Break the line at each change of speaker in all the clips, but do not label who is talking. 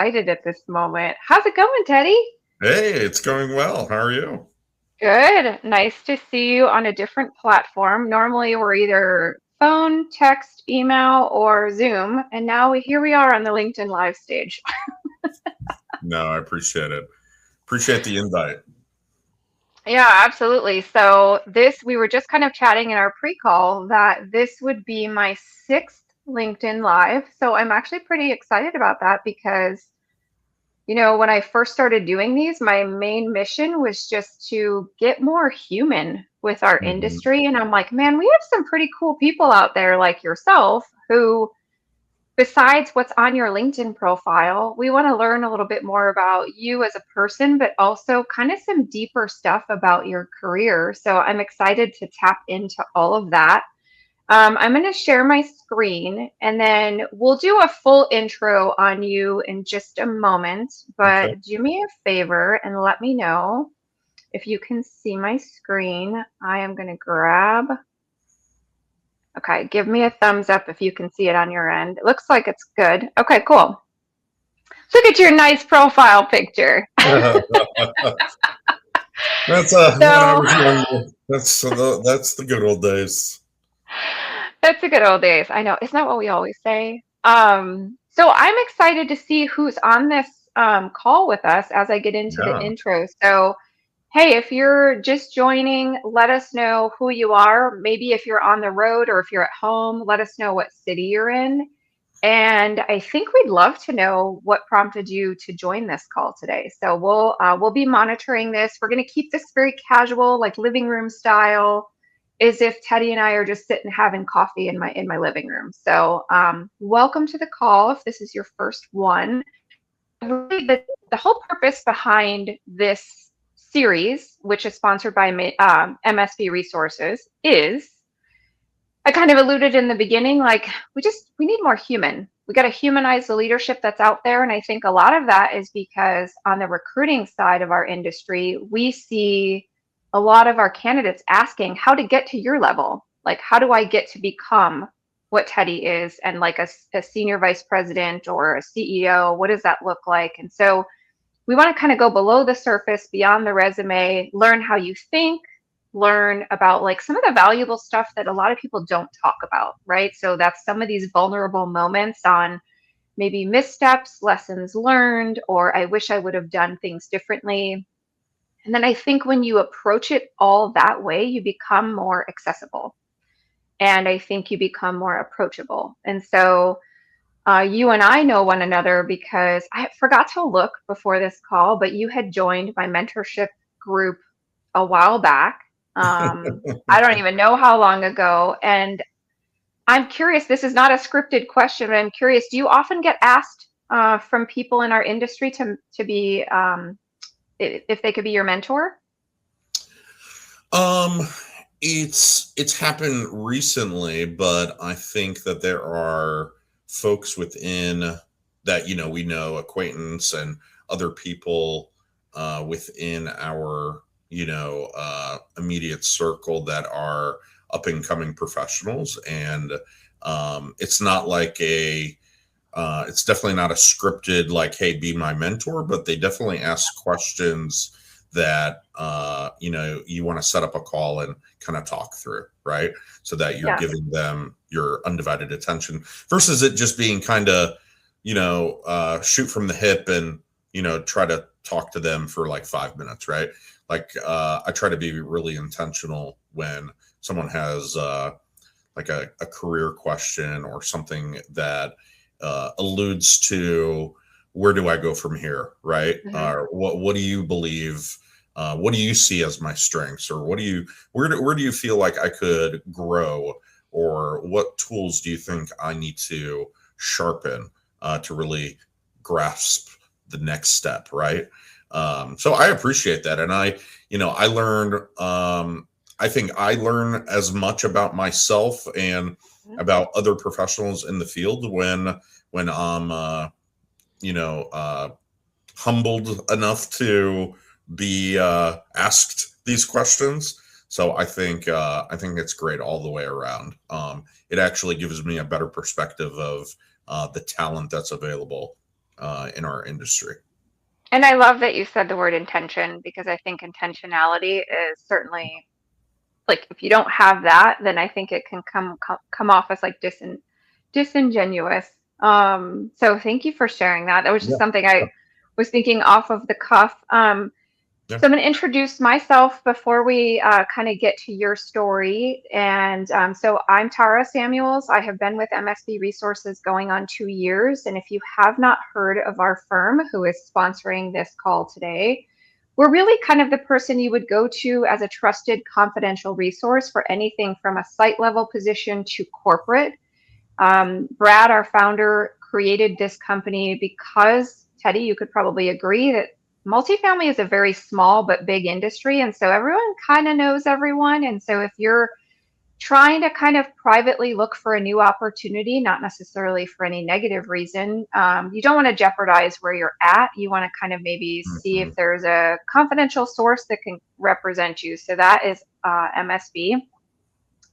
excited at this moment. How's it going, Teddy?
Hey, it's going well. How are you?
Good. Nice to see you on a different platform. Normally, we're either phone, text, email, or Zoom, and now here we are on the LinkedIn Live stage.
No, I appreciate it. Appreciate the invite.
Yeah, absolutely. So we were just kind of chatting in our pre-call that this would be my sixth LinkedIn Live. So I'm actually pretty excited about that because when I first started doing these, my main mission was just to get more human with our
Mhm.
industry. And I'm like, man, we have some pretty cool people out there like yourself who, besides what's on your LinkedIn profile, we want to learn a little bit more about you as a person, but also kind of some deeper stuff about your career. So I'm excited to tap into all of that. I'm going to share my screen and then we'll do a full intro on you in just a moment.
Okay.
But do me a favor and let me know if you can see my screen. I am going to grab. Okay, give me a thumbs up if you can see it on your end. It looks like it's good. Okay, cool. Look at your nice profile picture.
That's when I
So
was younger. That's the good old days.
that's the good old days. I know. Isn't that what we always say? So I'm excited to see who's on this call with us as I get into the
Yeah.
intro. So, hey, if you're just joining, let us know who you are. Maybe if you're on the road or if you're at home, let us know what city you're in. And I think we'd love to know what prompted you to join this call today. So we'll be monitoring this. We're going to keep this very casual, like living room style, as if Teddy and I are just sitting having coffee in my living room. So welcome to the call. If this is your first one, really the whole purpose behind this series, which is sponsored by MSP Resources, is I kind of alluded in the beginning, like we need more human. We got to humanize the leadership that's out there. And I think a lot of that is because on the recruiting side of our industry, we see a lot of our candidates asking how to get to your level. Like, how do I get to become what Teddy is and like a senior vice president or a CEO? What does that look like? And so we want to kind of go below the surface, beyond the resume, learn how you think, learn about like some of the valuable stuff that a lot of people don't talk about, right? So that's some of these vulnerable moments on maybe missteps, lessons learned, or I wish I would have done things differently. And then I think when you approach it all that way, you become more accessible. And I think you become more approachable. And so you and I know one another because I forgot to look before this call, but you had joined my mentorship group a while back. I don't even know how long ago. And I'm curious, this is not a scripted question, but I'm curious, do you often get asked from people in our industry to be, if they could be your mentor?
Um, it's happened recently, but I think that there are folks within that we know acquaintance and other people within our immediate circle that are up and coming professionals, and it's not like a it's definitely not a scripted like, hey, be my mentor, but they definitely ask questions that you want to set up a call and kind of talk through, right? So that you're
Yes.
giving them your undivided attention versus it just being kind of shoot from the hip and try to talk to them for like 5 minutes, right? Like I try to be really intentional when someone has like a career question or something that alludes to where do I go from here, right?
Hmm.
What do you believe? What do you see as my strengths, or where do you feel like I could grow, or what tools do you think I need to sharpen to really grasp the next step, right? So I appreciate that, and I learned. I think I learn as much about myself and about other professionals in the field when I'm you know uh, humbled enough to be asked these questions. So I think it's great all the way around. It actually gives me a better perspective of the talent that's available in our industry.
And I love that you said the word intention because I think intentionality is certainly like if you don't have that, then I think it can come off as like disingenuous. So thank you for sharing that. That was just
Yeah.
something I was thinking off of the cuff.
Yeah.
So I'm going to introduce myself before we kind of get to your story. And so I'm Tara Samuels. I have been with MSB Resources going on 2 years. And if you have not heard of our firm who is sponsoring this call today, we're really kind of the person you would go to as a trusted confidential resource for anything from a site level position to corporate. Brad, our founder, created this company because, Teddy, you could probably agree that multifamily is a very small but big industry. And so everyone kind of knows everyone. And so if you're trying to kind of privately look for a new opportunity, not necessarily for any negative reason, you don't want to jeopardize where you're at. You want to kind of maybe see if
Mhm.
there's a confidential source that can represent you. So that is MSB.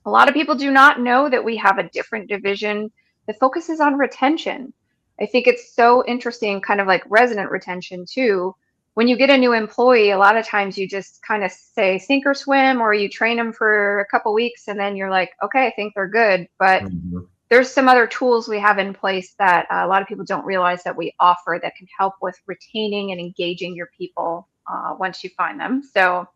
A lot of people do not know that we have a different division that focuses on retention. I think it's so interesting, kind of like resident retention too. When you get a new employee, a lot of times you just kind of say sink or swim, or you train them for a couple weeks and then you're like, okay, I think they're good. But
Mhm.
there's some other tools we have in place that a lot of people don't realize that we offer that can help with retaining and engaging your people once you find them. So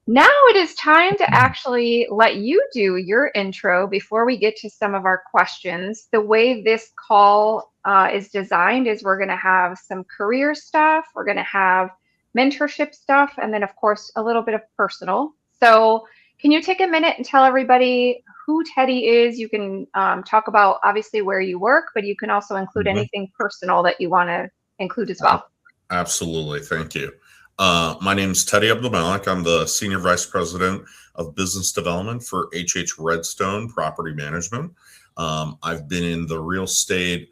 now it is time to actually let you do your intro before we get to some of our questions. The way this call is designed is we're going to have some career stuff, we're going to have mentorship stuff, and then, of course, a little bit of personal. So, can you take a minute and tell everybody who Teddy is? You can talk about obviously where you work, but you can also include
Mhm.
anything personal that you want to include as well.
Absolutely. Thank you. My name is Teddy Abdelmalek. I'm the Senior Vice President of Business Development for HH Redstone Property Management. I've been in the real estate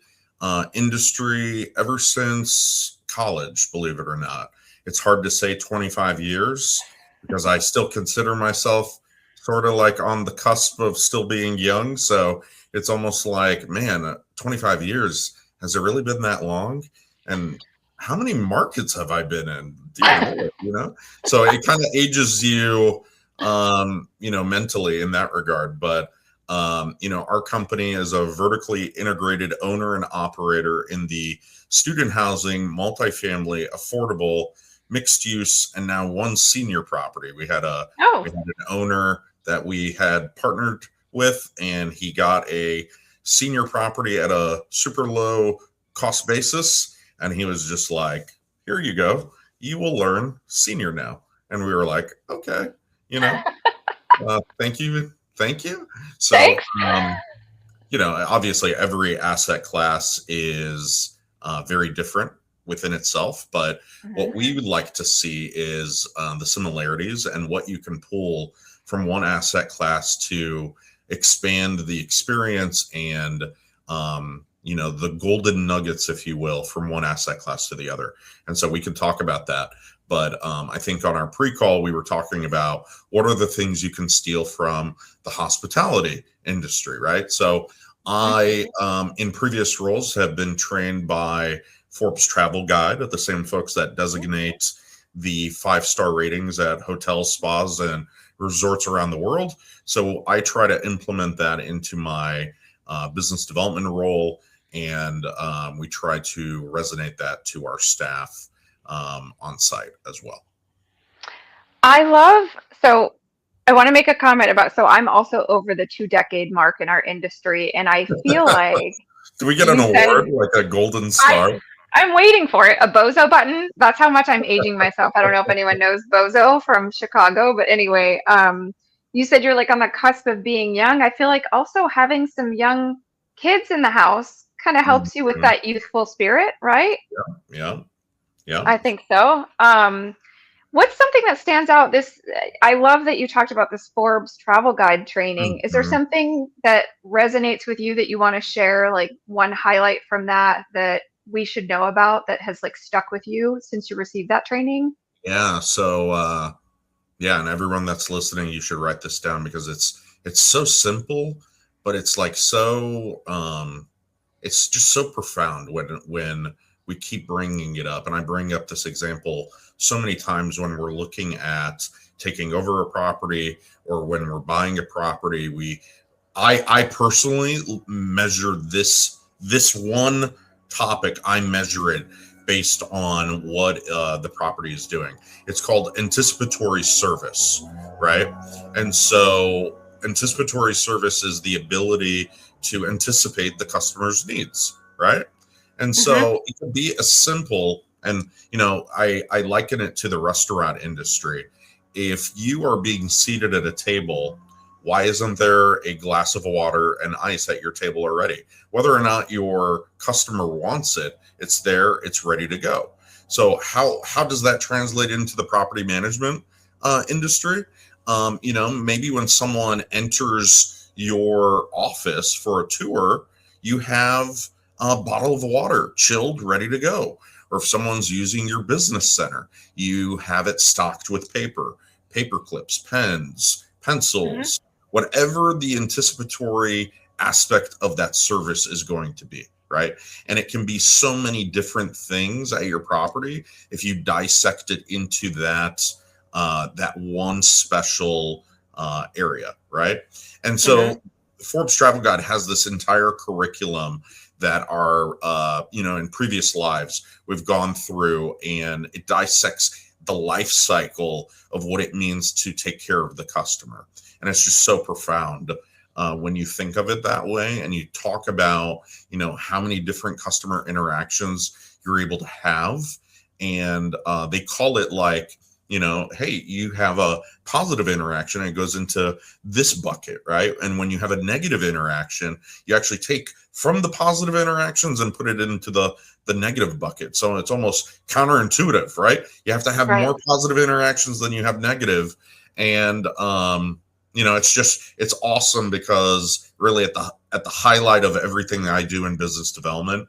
industry ever since college, believe it or not. It's hard to say 25 years because I still consider myself sort of like on the cusp of still being young. So it's almost like, man, 25 years, has it really been that long? And how many markets have I been in? Dear Lord, So it kind of ages you, mentally in that regard. But our company is a vertically integrated owner and operator in the student housing, multifamily, affordable, mixed use, and now one senior property.
Oh,
We had an owner that we had partnered with, and he got a senior property at a super low cost basis, and he was just like, here you go, you will learn senior now. And we were like, okay, you know thank you, thank you. So
thanks.
obviously every asset class is very different within itself, but what
Mhm.
we would like to see is the similarities and what you can pull from one asset class to expand the experience and the golden nuggets, if you will, from one asset class to the other. And so we could talk about that. But I think on our pre-call, we were talking about what are the things you can steal from the hospitality industry, right? So I,
Mhm.
in previous roles, have been trained by Forbes Travel Guide, the same folks that designate the 5-star ratings at hotels, spas, and resorts around the world. So I try to implement that into my business development role, and we try to resonate that to our staff on site as well.
I love, so I want to make a comment about, so I'm also over the 2 decade mark in our industry, and I feel like
Do we get an
you said,
award, like a golden
I,
star?
I'm waiting for it, a bozo button. That's how much I'm aging myself. I don't know if anyone knows Bozo from Chicago, but anyway, you said you're like on the cusp of being young. I feel like also having some young kids in the house kind of helps you with
Mhm.
that youthful spirit, right?
Yeah, yeah.
I think so. What's something that stands out? I love that you talked about this Forbes travel guide training. Is there
Mhm.
something that resonates with you that you want to share, like one highlight from that that we should know about that has like stuck with you since you received that training?
Yeah. So yeah, and everyone that's listening, you should write this down because it's so simple, but it's like so it's just so profound when we keep bringing it up. And I bring up this example so many times when we're looking at taking over a property or when we're buying a property. I personally measure this one topic. I measure it based on what the property is doing. It's called anticipatory service, right? And so anticipatory service is the ability to anticipate the customer's needs, right? And
Mm-hmm.
so it can be as simple, and I liken it to the restaurant industry. If you are being seated at a table, why isn't there a glass of water and ice at your table already? Whether or not your customer wants it, it's there, it's ready to go. So how does that translate into the property management industry? Maybe when someone enters your office for a tour, you have a bottle of water chilled, ready to go. Or if someone's using your business center, you have it stocked with paper clips, pens,
Mm-hmm.
pencils, whatever the anticipatory aspect of that service is going to be, right? And it can be so many different things at your property if you dissect it into that one special area, right? And
Mm-hmm.
so Forbes Travel Guide has this entire curriculum that are in previous lives we've gone through, and it dissects the life cycle of what it means to take care of the customer. And it's just so profound when you think of it that way, and you talk about how many different customer interactions you're able to have. And they call it like, hey, you have a positive interaction and it goes into this bucket, right? And when you have a negative interaction, you actually take from the positive interactions and put it into the negative bucket. So it's almost counterintuitive, right? You have to have
Right.
more positive interactions than you have negative. And it's awesome because really at the highlight of everything that I do in business development,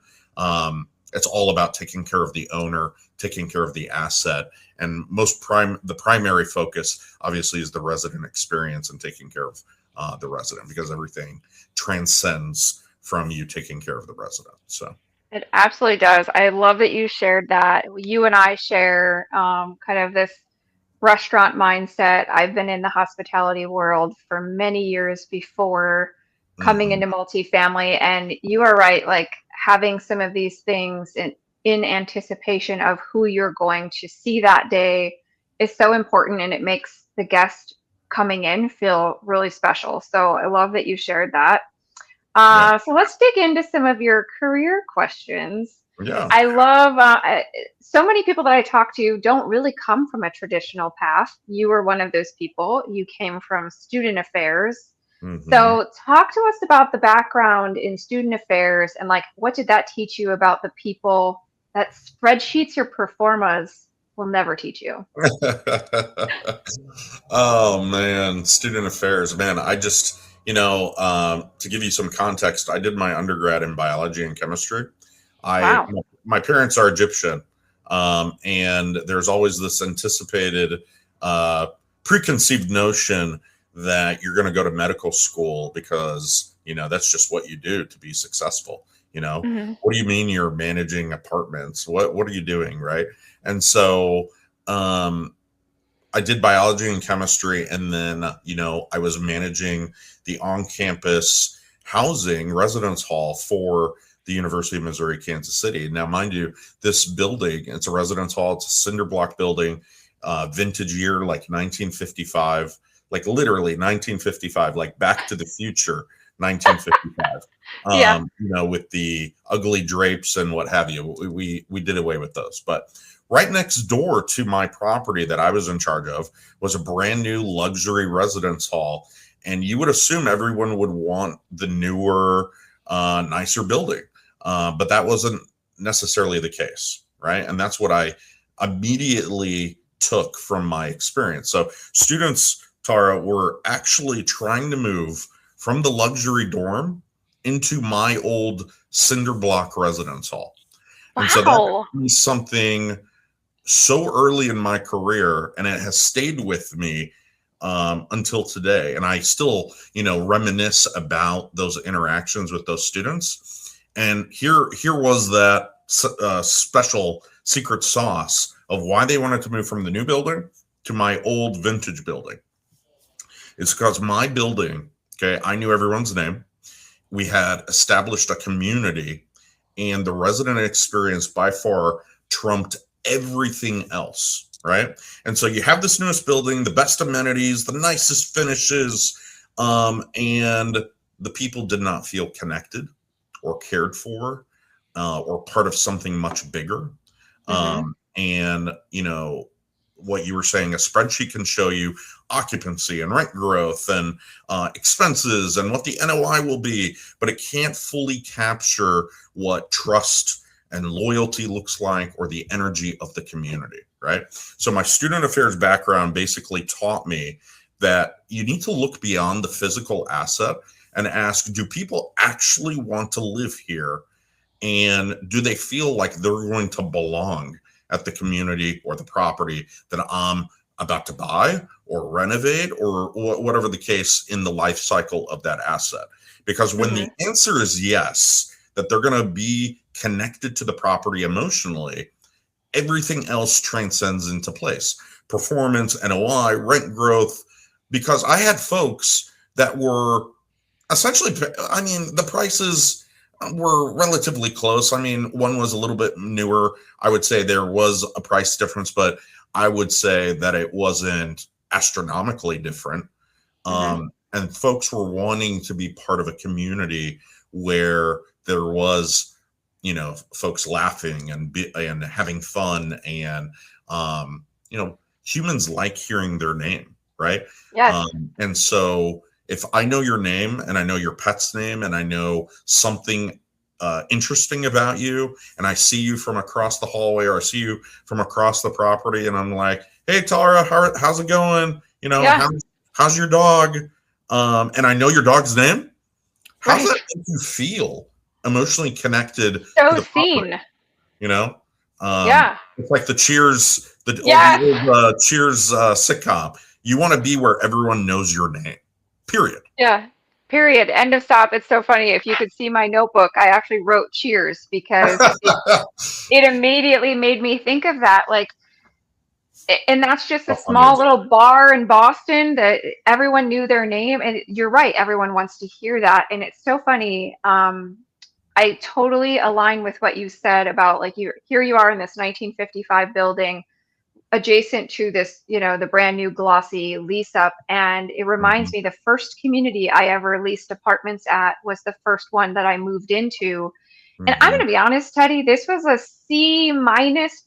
it's all about taking care of the owner, taking care of the asset, and the primary focus obviously is the resident experience and taking care of the resident, because everything transcends from you taking care of the resident. So
It absolutely does. I love that you shared that. You and I share kind of this restaurant mindset. I've been in the hospitality world for many years before coming
mhm.
into multifamily, and you are right. Like having some of these things in anticipation of who you're going to see that day is so important, and it makes the guest coming in feel really special. So I love that you shared that.
Yeah,
So let's dig into some of your career questions.
yeah.
I love so many people that I talk to don't really come from a traditional path. You were one of those people. You came from student affairs.
Hmm.
So talk to us about the background in student affairs and like what did that teach you about the people that spreadsheets or performas will never teach you?
Oh man, student affairs, man. I just, to give you some context, I did my undergrad in biology and chemistry. I
Wow.
my parents are Egyptian, and there's always this anticipated, uh, preconceived notion that you're going to go to medical school because that's just what you do to be successful.
Hmm.
What do you mean you're managing apartments? What are you doing, right? And so um, I did biology and chemistry, and then I was managing the on-campus housing residence hall for the University of Missouri Kansas City. Now, mind you, this building, it's a residence hall. It's a cinder block building, vintage year like 1955, like literally 1955, like Back to the Future 1955.
Yeah.
With the ugly drapes and what have you. We did away with those, but right next door to my property that I was in charge of was a brand new luxury residence hall. And you would assume everyone would want the newer, nicer building. But that wasn't necessarily the case, right? And that's what I immediately took from my experience. So students, Tara, were actually trying to move from the luxury dorm into my old cinder block residence hall. And so that
Wow.
is something so early in my career, and it has stayed with me until today. And I still, reminisce about those interactions with those students. And here was that special secret sauce of why they wanted to move from the new building to my old vintage building. It's because my building, okay, I knew everyone's name. We had established a community, and the resident experience by far trumped everything else, right? And so you have this newest building, the best amenities, the nicest finishes, and the people did not feel connected or cared for, or part of something much bigger.
Mm-hmm.
And, what you were saying, a spreadsheet can show you occupancy and rent growth and expenses and what the NOI will be, but it can't fully capture what trust and loyalty looks like or the energy of the community, right? So my student affairs background basically taught me that you need to look beyond the physical asset and ask, do people actually want to live here? And do they feel like they're going to belong at the community or the property that I'm about to buy or renovate or whatever the case in the life cycle of that asset? Because when the answer is yes, that they're going to be connected to the property emotionally, everything else transcends into place. Performance, NOI, rent growth, because I had folks that were essentially, the prices were relatively close. One was a little bit newer. I would say there was a price difference, but I would say that it wasn't astronomically different. And folks were wanting to be part of a community where there was, folks laughing and having fun, and humans like hearing their name, right?
Yes.
And so if I know your name and I know your pet's name and I know something interesting about you, and I see you from across the hallway or I see you from across the property, and I'm like, hey, Tara, how's it going? How's your dog? And I know your dog's name. How does that make you feel emotionally connected to
So
the property?
seen.
Yeah. It's like the Cheers, the old Cheers sitcom. You want to be where everyone knows your name. Period.
Yeah. Period. End of stop. It's so funny. If you could see my notebook, I actually wrote Cheers because it immediately made me think of that. Like, and that's just a small
Amazing.
little bar in Boston that everyone knew their name. And you're right. Everyone wants to hear that. And it's so funny. I totally align with what you said about, like, here you are in this 1955 building adjacent to this, the brand new glossy lease up. And it reminds me, the first community I ever leased apartments at was the first one that I moved into. And I'm going to be honest, Teddy, this was a C-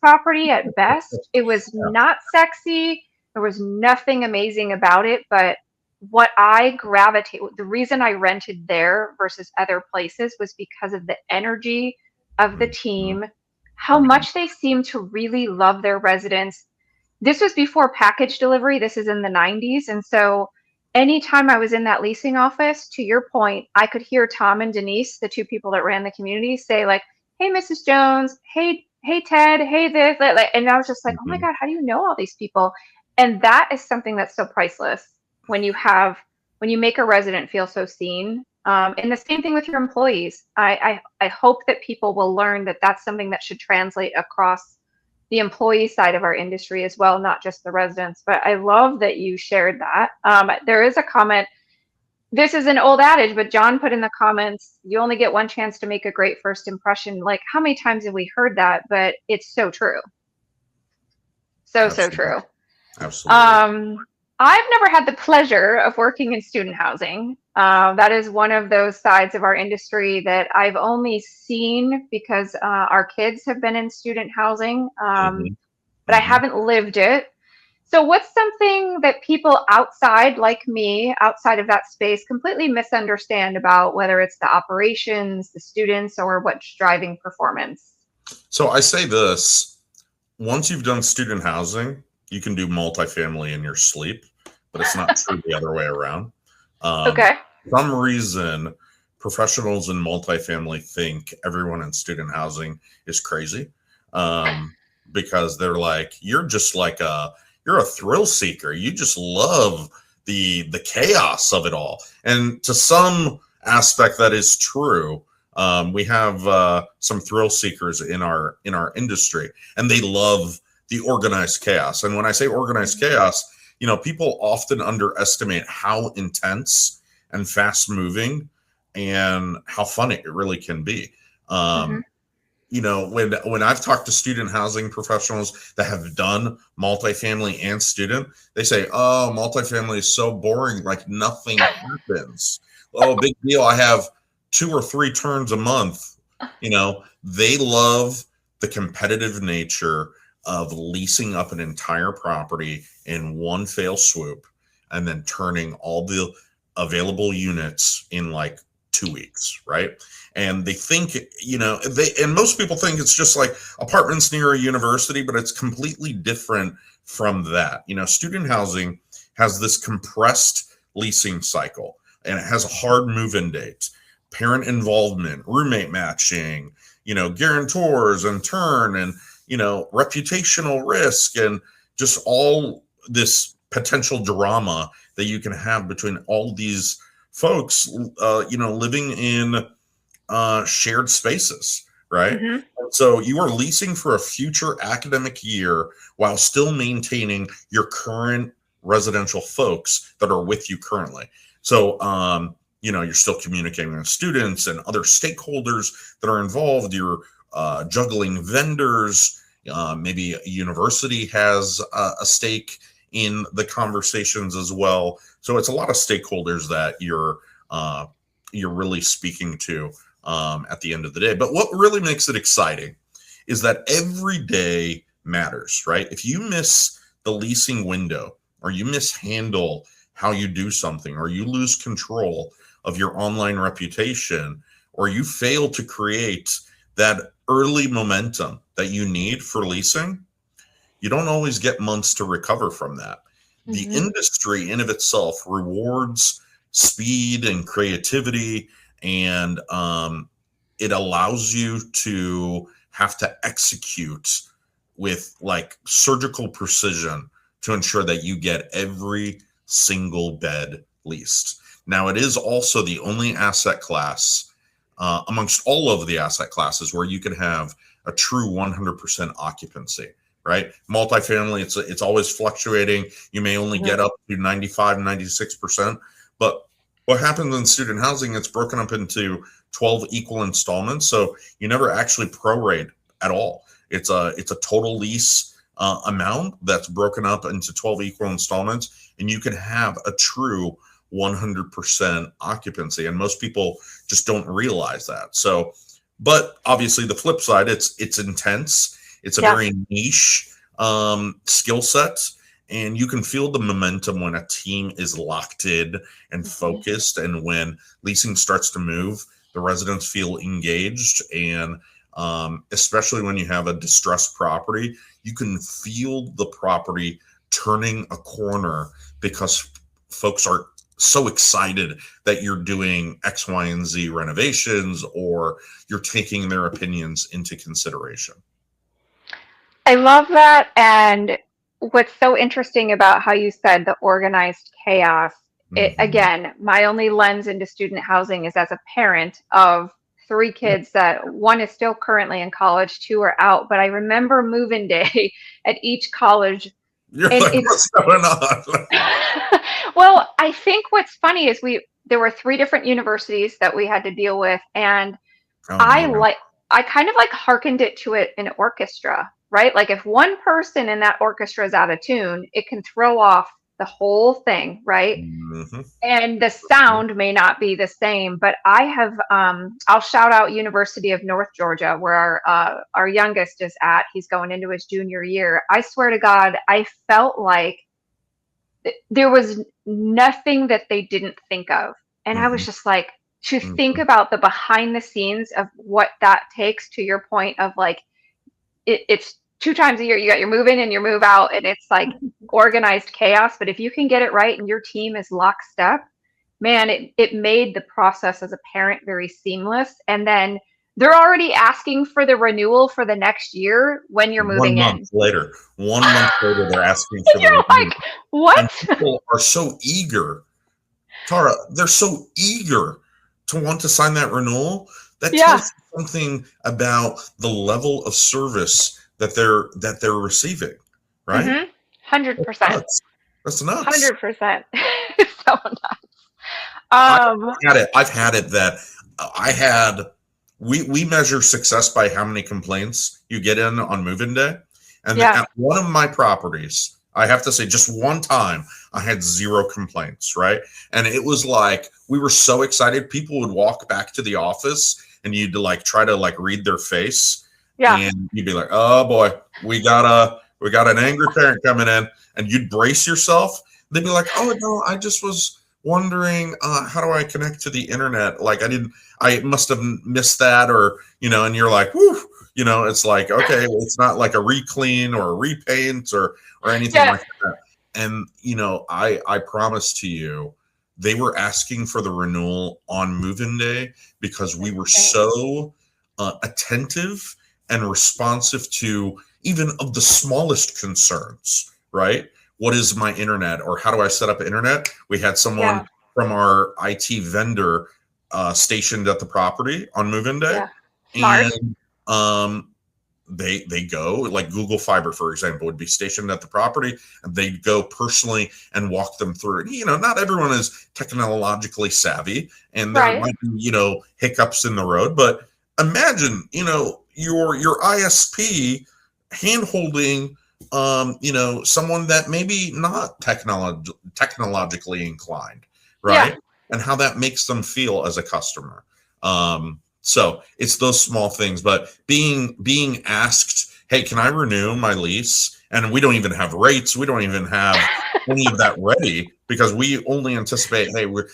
property at best. It was not sexy. There was nothing amazing about it, but what the reason I rented there versus other places was because of the energy of the team, how much they seemed to really love their residents. This was before package delivery. This is in the 90s. And so anytime I was in that leasing office, to your point, I could hear Tom and Denise, the two people that ran the community, say, like, hey, Mrs. Jones, hey, Ted, hey, this. And I was just like, oh my God, how do you know all these people? And that is something that's so priceless when you make a resident feel so seen. And the same thing with your employees. I hope that people will learn that that's something that should translate across the employee side of our industry as well, not just the residents. But I love that you shared that. There is a comment. This is an old adage, but John put in the comments, you only get one chance to make a great first impression. Like, how many times have we heard that? But it's so true. So true.
Absolutely.
I've never had the pleasure of working in student housing. That is one of those sides of our industry that I've only seen because our kids have been in student housing, but I haven't lived it. So what's something that people outside, like me, outside of that space, completely misunderstand about whether it's the operations, the students, or what's driving performance?
So I say this, once you've done student housing, you can do multifamily in your sleep, but it's not true the other way around.
Okay.
For some reason, professionals in multifamily think everyone in student housing is crazy, because they're like, you're a thrill seeker. You just love the chaos of it all. And to some aspect, that is true. We have some thrill seekers in our industry, and they love the organized chaos. And when I say organized chaos, people often underestimate how intense and fast moving and how fun it really can be.
Mm-hmm.
When I've talked to student housing professionals that have done multifamily and student, they say, "Oh, multifamily is so boring, like nothing happens." Oh, big deal. I have 2 or 3 turns a month. They love the competitive nature of leasing up an entire property in one fell swoop and then turning all the available units in like 2 weeks, right? And they think, and most people think it's just like apartments near a university, but it's completely different from that. Student housing has this compressed leasing cycle, and it has a hard move-in date, parent involvement, roommate matching, guarantors and turn, and reputational risk, and just all this potential drama that you can have between all these folks, living in shared spaces, right?
Mm-hmm.
So you are leasing for a future academic year while still maintaining your current residential folks that are with you currently. So, you're still communicating with students and other stakeholders that are involved. You're juggling vendors. Maybe a university has a stake in the conversations as well. So it's a lot of stakeholders that you're really speaking to at the end of the day. But what really makes it exciting is that every day matters, right? If you miss the leasing window, or you mishandle how you do something, or you lose control of your online reputation, or you fail to create that early momentum that you need for leasing, you don't always get months to recover from that. The
Mm-hmm.
industry in of itself rewards speed and creativity, and it allows you to have to execute with like surgical precision to ensure that you get every single bed leased. Now, it is also the only asset class amongst all of the asset classes where you can have a true 100% occupancy, right? Multifamily, it's always fluctuating. You may only
Mm-hmm.
get up to 95, 96%. But what happens in student housing, it's broken up into 12 equal installments. So you never actually prorate at all. It's a total lease amount that's broken up into 12 equal installments, and you can have a true 100% occupancy. And most people just don't realize that. So, but obviously the flip side, it's intense. It's a
Yeah.
very niche skill set, and you can feel the momentum when a team is locked in and
Mm-hmm.
focused, and when leasing starts to move, the residents feel engaged. And especially when you have a distressed property, you can feel the property turning a corner because folks are so excited that you're doing X, Y, and Z renovations, or you're taking their opinions into consideration.
I love that. And what's so interesting about how you said the organized chaos,
Mhm.
again, my only lens into student housing is as a parent of 3 kids that one is still currently in college, two are out. But I remember move-in day at each college.
You're
And
like,
it's,
what's going on?
well, I think what's funny is there were 3 different universities that we had to deal with. And
Oh
I
man.
like I kind of like hearkened it to it an orchestra, right? Like if one person in that orchestra is out of tune, it can throw off the whole thing, right?
Mhm.
And the sound may not be the same, but I have I'll shout out University of North Georgia where our youngest is at. He's going into his junior year. I swear to God, I felt like there was nothing that they didn't think of. And I was
Mhm.
just like, to think
Mhm.
about the behind the scenes of what that takes, to your point of like, it's 2 times a year. You got your move in and your move out, and it's like organized chaos. But if you can get it right and your team is lockstep, man, it made the process as a parent very seamless. And then they're already asking for the renewal for the next year when you're
One
moving
month
in.
later, 1 month later, they're asking for the
You're
renewal.
like,
And
what?
people are so eager, Tara, they're so eager to want to sign that renewal That
Yeah.
tells you something about the level of service that they're receiving, right?
100%.
Nuts. That's nuts.
100%. So nuts.
I
Um,
I've had it that I had. We measure success by how many complaints you get in on move-in day, and
yeah.
at one of my properties, I have to say, just one time, I had zero complaints. Right, and it was like we were so excited. People would walk back to the office, and you'd like try to like read their face,
Yeah.
and you'd be like, "Oh boy, we got an angry parent coming in," and you'd brace yourself. They'd be like, "Oh no, I just was wondering how do I connect to the internet? Like I must have missed that, or and you're like, whew, it's like okay, well, it's not like a reclean or a repaint or anything
Yeah.
like that. And I promise to you, they were asking for the renewal on move-in day because we were so attentive and responsive to even of the smallest concerns, right? What is my internet, or how do I set up internet? We had someone
Yeah.
from our IT vendor stationed at the property on move-in day,
Yeah. Smart.
and um, they go like Google Fiber, for example, would be stationed at the property, and they'd go personally and walk them through it. Not everyone is technologically savvy, and there
Right.
might be hiccups in the road, but imagine your ISP hand holding someone that maybe not technologically inclined,
Yeah.
right? And how that makes them feel as a customer. So it's those small things, but being asked, hey, can I renew my lease? And we don't even have rates, we don't even have any of that ready, because we only anticipate, hey, we're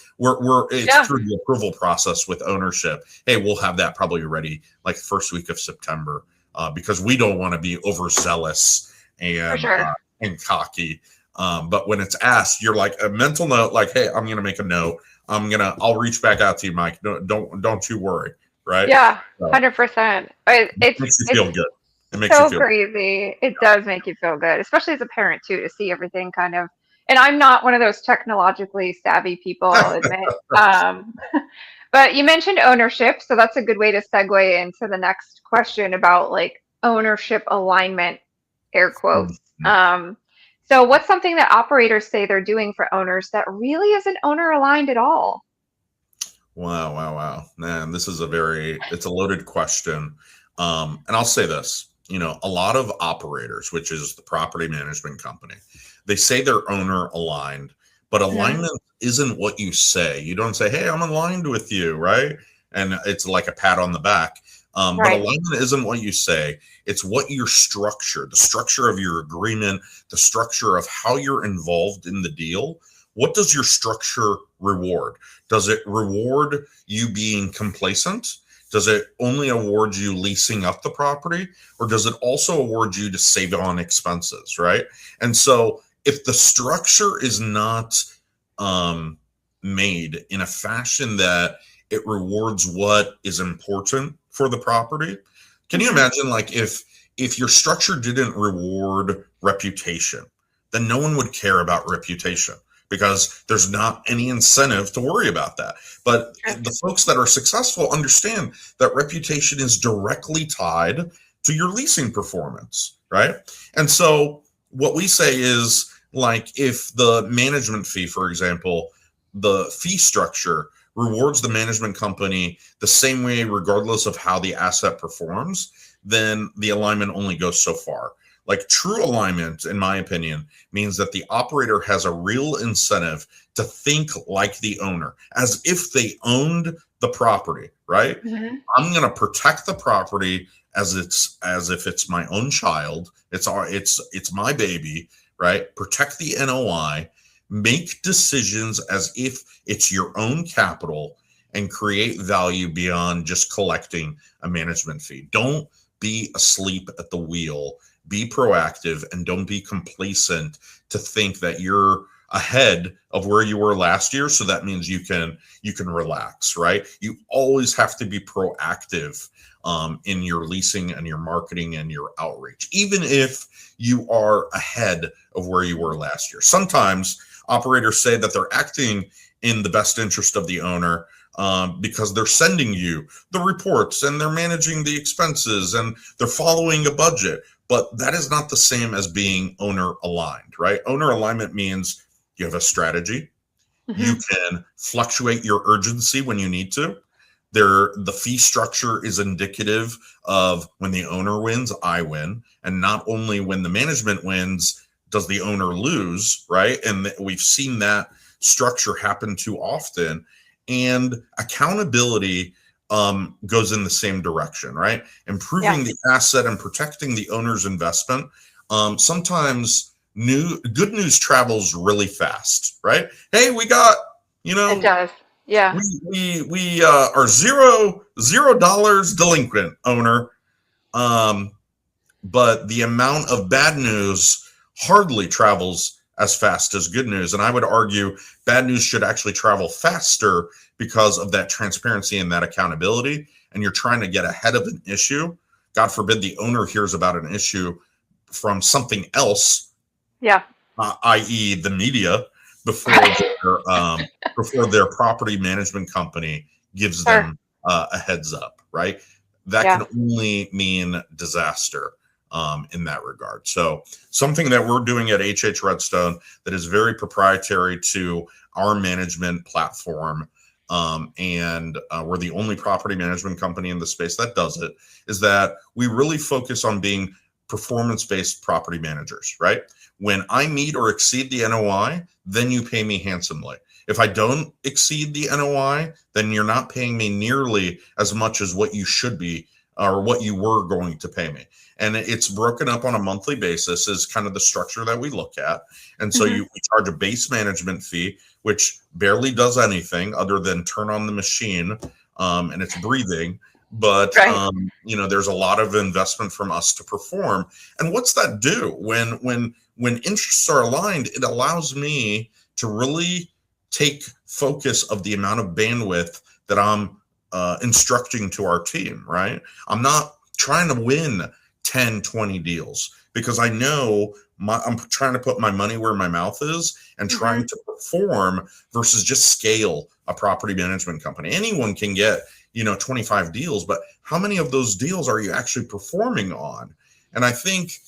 it's
Yeah.
through the approval process with ownership. Hey, we'll have that probably ready like first week of September, because we don't want to be overzealous
For
and
sure.
cocky. But when it's asked, you're like a mental note, like, hey, I'm gonna make a note. I'll reach back out to you, Mike. Don't you worry, right?
Yeah.
So
100%.
it makes you
It's
feel good. It makes you
so
feel
crazy. It does make you feel good, especially as a parent too, to see everything kind of. And I'm not one of those technologically savvy people, I'll
good.
admit. But you mentioned ownership, so that's a good way to segue into the next question about like ownership alignment, air quotes. So what's something that operators say they're doing for owners that really isn't owner aligned at all?
Wow, wow, wow. Man, it's a loaded question. And I'll say this, a lot of operators, which is the property management company, they say they're owner aligned, but
Mhm.
alignment isn't what you say. You don't say, hey, I'm aligned with you, right? And it's like a pat on the back. But
Right.
alignment isn't what you say. It's what your structure, the structure of your agreement, the structure of how you're involved in the deal. What does your structure reward? Does it reward you being complacent? Does it only award you leasing up the property? Or does it also award you to save on expenses, right? And so if the structure is not um, made in a fashion that it rewards what is important for the property, can you
Mhm.
imagine like if your structure didn't reward reputation, then no one would care about reputation because there's not any incentive to worry about that. But
Sure.
the folks that are successful understand that reputation is directly tied to your leasing performance, right? And so what we say is like if the management fee, for example, the fee structure rewards the management company the same way, regardless of how the asset performs, then the alignment only goes so far. Like true alignment, in my opinion, means that the operator has a real incentive to think like the owner, as if they owned the property, right?
Mhm.
I'm going to protect the property as if it's my own child. It's my baby, right? Protect the NOI, make decisions as if it's your own capital, and create value beyond just collecting a management fee. Don't be asleep at the wheel. Be proactive and don't be complacent to think that you're ahead of where you were last year, so that means you can relax, right? You always have to be proactive in your leasing and your marketing and your outreach, even if you are ahead of where you were last year. Sometimes operators say that they're acting in the best interest of the owner, because they're sending you the reports and they're managing the expenses and they're following a budget. But that is not the same as being owner aligned, right? Owner alignment means you have a strategy. You
Hmm.
can fluctuate your urgency when you need to. The fee structure is indicative of when the owner wins, I win. And not only when the management wins, does the owner lose, right? And we've seen that structure happen too often. And accountability goes in the same direction, right?
Yeah.
Improving the asset and protecting the owner's investment. Sometimes good news travels really fast, right? Hey, we got, you
It
know,
does. Yeah.
we are $0 delinquent, owner. Um, but the amount of bad news hardly travels as fast as good news. And I would argue bad news should actually travel faster because of that transparency and that accountability. And you're trying to get ahead of an issue. God forbid the owner hears about an issue from something else,
Yeah.
i.e., the media, before their property management company gives
Sure.
them a heads up, right? That can
Yeah.
only mean disaster in that regard. So something that we're doing at HH Redstone that is very proprietary to our management platform, and we're the only property management company in the space that does it, is that we really focus on being performance-based property managers, right? When I meet or exceed the NOI, then you pay me handsomely. If I don't exceed the NOI, then you're not paying me nearly as much as what you should be or what you were going to pay me. And it's broken up on a monthly basis is kind of the structure that we look at. And so
Hmm.
we charge a base management fee, which barely does anything other than turn on the machine, and it's breathing. But
Right.
there's a lot of investment from us to perform. And what's that do when interests are aligned? It allows me to really take focus of the amount of bandwidth that I'm instructing to our team, right? I'm not trying to win 10, 20 deals because I know I'm trying to put my money where my mouth is and
Hmm.
trying to perform versus just scale a property management company. Anyone can get 25 deals, but how many of those deals are you actually performing on? And I think,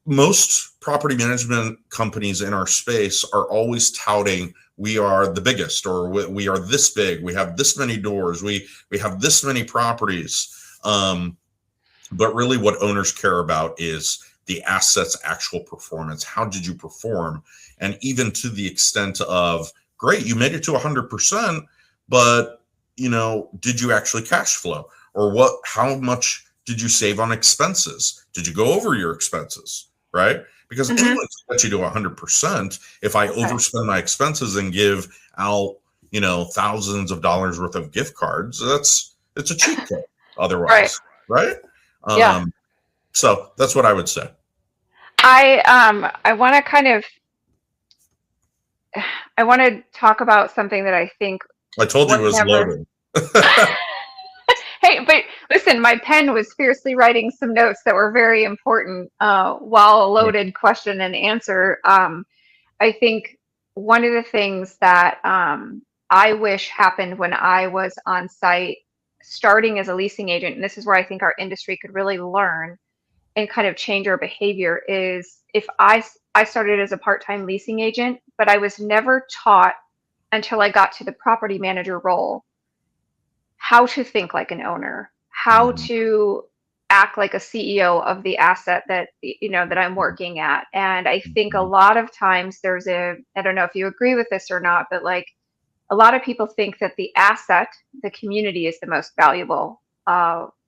most property management companies in our space are always touting we are the biggest, or we are this big, we have this many doors, we have this many properties. But really what owners care about is the asset's actual performance. How did you perform? And even to the extent of, great, you made it to 100%, but did you actually cash flow? Or how much did you save on expenses? Did you go over your expenses? Right? Because anyone
Hmm.
can get you to 100%. If I
Right.
overspend my expenses and give out, thousands of dollars worth of gift cards, it's a cheat code
Right.
otherwise, right?
Yeah.
Um, so that's what I would say.
I want to I want to talk about something that I think
I told you
was
it was
never.
loaded.
Hey, but listen, my pen was fiercely writing some notes that were very important while a loaded question and answer. I think one of the things that I wish happened when I was on site starting as a leasing agent, and this is where I think our industry could really learn and kind of change our behavior, is if I started as a part-time leasing agent, but I was never taught until I got to the property manager role how to think like an owner, how
Mhm.
to act like a CEO of the asset that I'm working at. And I think a
Mhm.
lot of times I don't know if you agree with this or not, but like a lot of people think that the asset, the community, is the most valuable.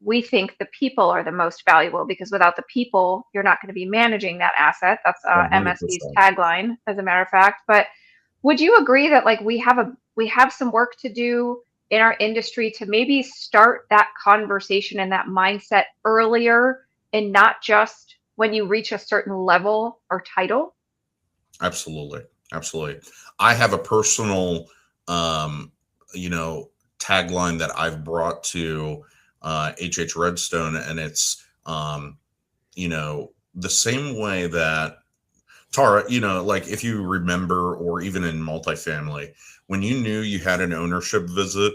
We think the people are the most valuable because without the people, you're not going to be managing that asset. That's MSC's
100%.
tagline, as a matter of fact. But would you agree that like we have some work to do in our industry to maybe start that conversation and that mindset earlier and not just when you reach a certain level or title?
Absolutely. Absolutely. I have a personal, um, you know, tagline that I've brought to HH Redstone, and it's, the same way that Tara, like if you remember, or even in multifamily, when you knew you had an ownership visit,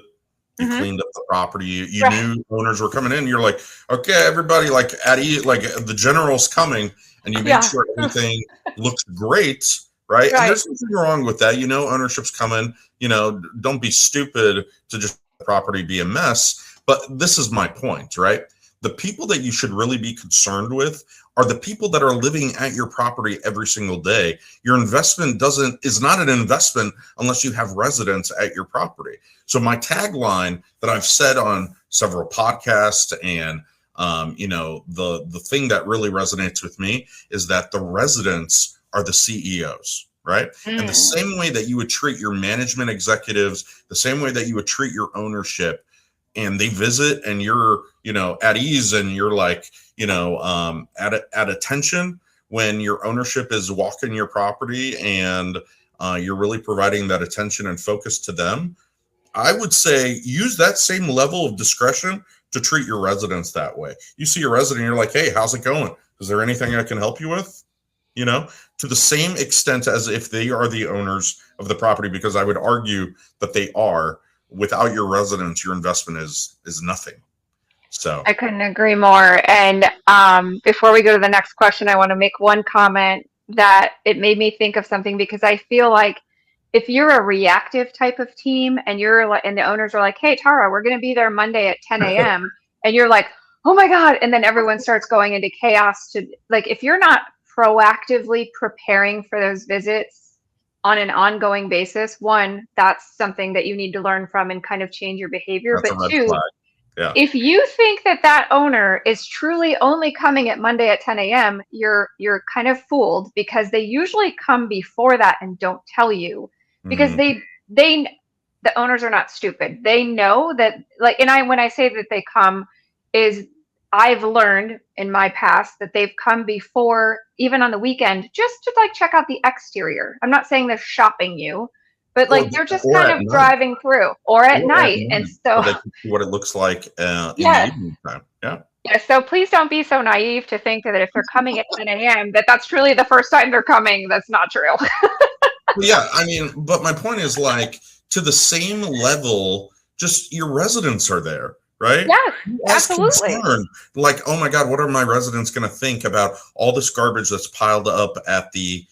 you
Hmm.
cleaned up the property, you
Right.
knew owners were coming in, you're like, okay, everybody, like like the general's coming, and you make
Yeah.
sure everything looks great, right? And
Right.
there's nothing wrong with that. Ownership's coming, don't be stupid to just let the property be a mess. But this is my point, right? The people that you should really be concerned with are the people that are living at your property every single day. Your investment is not an investment unless you have residents at your property. So my tagline that I've said on several podcasts, and the thing that really resonates with me is that the residents are the CEOs, right? And the
Mm.
same way that you would treat your management executives, the same way that you would treat your ownership, and they visit and you're at ease, and you're like at attention when your ownership is walking your property, and you're really providing that attention and focus to them. I would say use that same level of discretion to treat your residents that way. You see your resident, you're like, hey, how's it going? Is there anything I can help you with? You know, to the same extent as if they are the owners of the property, because I would argue that they are. Without your residents, your investment is nothing. So
I couldn't agree more. And before we go to the next question, I want to make one comment that it made me think of something, because I feel like if you're a reactive type of team and you're like, and the owners are like, "Hey, Tara, we're going to be there Monday at 10 a.m." and you're like, "Oh my God," and then everyone starts going into chaos. To like, if you're not proactively preparing for those visits on an ongoing basis, one, that's something that you need to learn from and kind of change your behavior.
that's a
But
red
two,
flag. Yeah,
if you think that that owner is truly only coming at Monday at 10 a.m., you're kind of fooled, because they usually come before that and don't tell you, because
hmm
they the owners are not stupid. They know that, like, and I when I say that they come, is I've learned in my past that they've come before, even on the weekend, just to like check out the exterior. I'm not saying they're shopping you, but
or
like they're just
or
kind
at
of
night,
driving through, or at
or at
night. And
night, so
so
they can see what it looks like in the
yes.
evening time. Yeah.
Yeah, so please don't be so naive to think that if they're coming at 10 a.m., that that's truly the first time they're coming. That's not true.
Well, yeah, I mean, but my point is, like, to the same level, just your residents are there, right?
Yes,
Be as
absolutely.
concerned, like, oh my God, what are my residents going to think about all this garbage that's piled up at the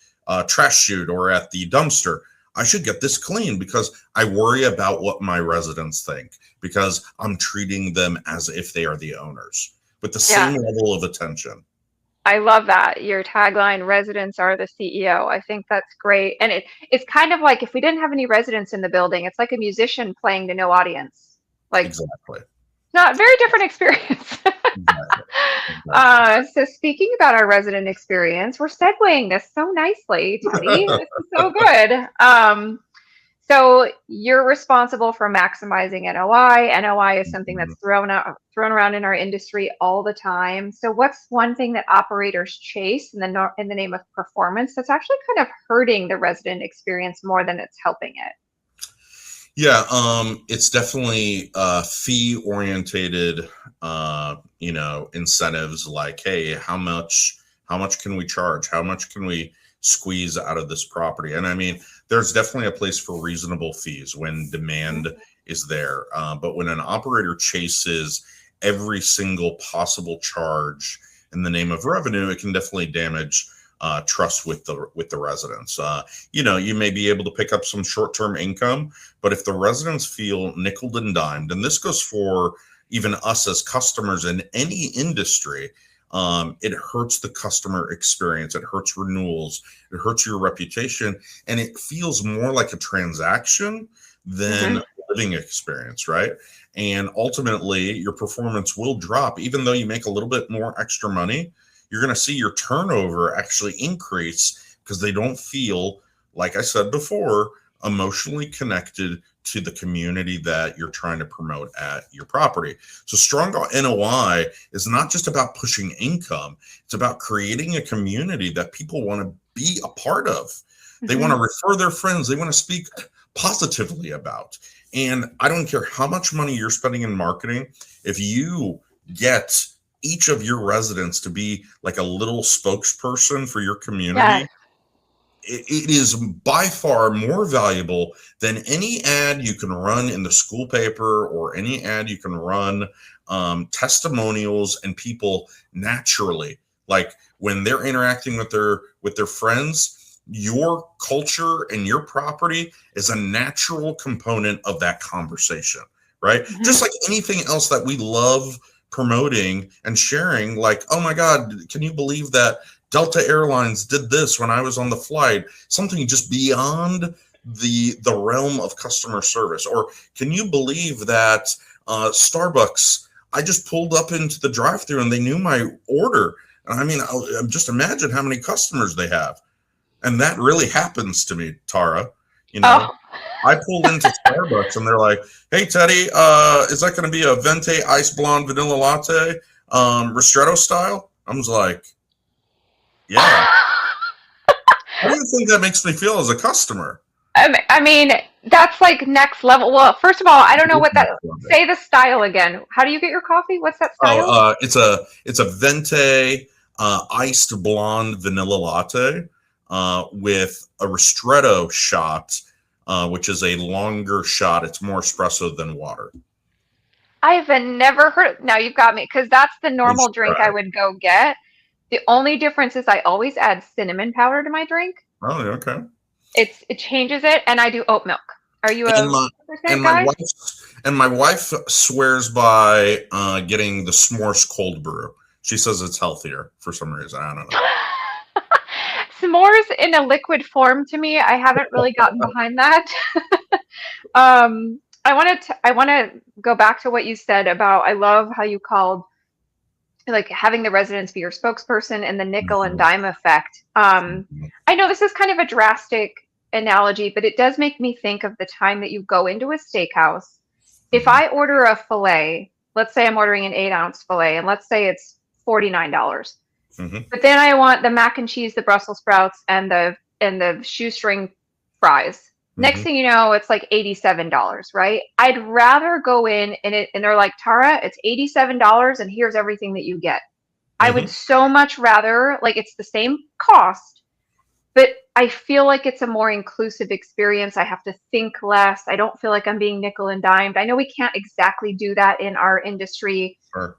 trash chute or at the dumpster? I should get this clean because I worry about what my residents think, because I'm treating them as if they are the owners with the same
Yeah,
level of attention.
I love that. Your tagline, residents are the CEO. I think that's great. And it's kind of like if we didn't have any residents in the building, it's like a musician playing to no audience. Like,
Exactly.
not very different experience.
Exactly. Exactly.
So speaking about our resident experience, we're segueing this so nicely, Teddy. This is so good. So you're responsible for maximizing NOI. NOI is something that's thrown around in our industry all the time. So what's one thing that operators chase in the name of performance that's actually kind of hurting the resident experience more than it's helping it?
Yeah, it's definitely fee orientated, incentives, like, hey, how much can we charge? How much can we squeeze out of this property? And I mean, there's definitely a place for reasonable fees when demand is there. But when an operator chases every single possible charge in the name of revenue, it can definitely damage trust with the residents. You may be able to pick up some short-term income, but if the residents feel nickel and dimed, and this goes for even us as customers in any industry, it hurts the customer experience. It hurts renewals. It hurts your reputation, and it feels more like a transaction than
Mm-hmm.
a living experience, right? And ultimately, your performance will drop, even though you make a little bit more extra money. You're going to see your turnover actually increase because they don't feel, like I said before, emotionally connected to the community that you're trying to promote at your property. So strong NOI is not just about pushing income, it's about creating a community that people want to be a part of. They want
Mm-hmm.
to refer their friends, they want to speak positively about. And I don't care how much money you're spending in marketing, if you get each of your residents to be like a little spokesperson for your
Yes.
community, it is by far more valuable than any ad you can run in the school paper or any ad you can run. Testimonials and people naturally, like when they're interacting with their friends, your culture and your property is a natural component of that conversation, right?
Mhm.
Just like anything else that we love promoting and sharing, like, oh my God, can you believe that Delta Airlines did this when I was on the flight? Something just beyond the realm of customer service. Or can you believe that Starbucks, I just pulled up into the drive-thru and they knew my order. And I mean, just imagine how many customers they have. And that really happens to me, Tara. You know,
Oh,
I pulled into Starbucks and they're like, "Hey, Teddy, is that going to be a venti ice blonde vanilla latte, ristretto style?" I was like, "Yeah." How do you think that makes me feel as a customer?
I mean, that's like next level. Well, first of all, I don't know what that. Say the style again. How do you get your coffee? What's that
Oh,
style?
it's a venti iced blonde vanilla latte with a ristretto shot, which is a longer shot. It's more espresso than water.
I've never heard. Now you've got me because that's the
You
normal
should
drink
try
I
it.
would go get. The only difference is I always add cinnamon powder to my drink.
Oh, yeah, okay.
It changes it, and I do oat milk. Are you
And
a
my and
percent
my
guy?
wife swears by getting the s'mores cold brew. She says it's healthier for some reason. I don't know.
S'mores in a liquid form to me, I haven't really gotten behind that. I want to go back to what you said about I love how you called like having the residents be your spokesperson and the nickel and
Mhm,
dime effect.
mhm,
I know this is kind of a drastic analogy, but it does make me think of the time that you go into a steakhouse. If
mhm,
I order a filet, let's say I'm ordering an 8-ounce filet, and let's say it's $49.
mhm,
But then I want the mac and cheese, the Brussels sprouts, and the shoestring fries. Next
mhm,
thing you know, it's like $87, right? I'd rather go in and they're like, Tara, it's $87 and here's everything that you get. I would
mhm.
so much rather, like, it's the same cost, but I feel like it's a more inclusive experience. I have to think less. I don't feel like I'm being nickel and dimed. I know we can't exactly do that in our industry
Sure,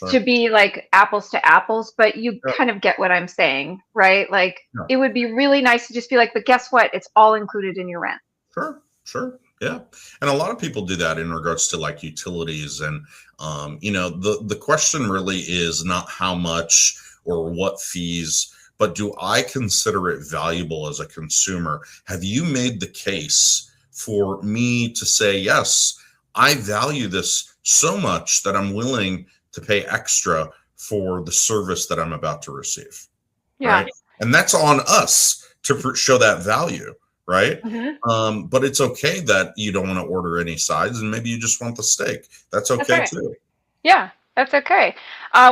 to
sure.
be like apples to apples, but you
Yeah,
kind of get what I'm saying, right? Like
yeah.
it would be really nice to just be like, but guess what? It's all included in your rent.
Sure, sure. Yeah. And a lot of people do that in regards to like utilities and the question really is not how much or what fees, but do I consider it valuable as a consumer? Have you made the case for me to say, yes, I value this so much that I'm willing to pay extra for the service that I'm about to receive?
Yeah.
Right? And that's on us to show that value, right?
Hmm.
But it's okay that you don't want to order any sides and maybe you just want the steak. That's
That's
okay
right.
too.
Yeah, that's okay.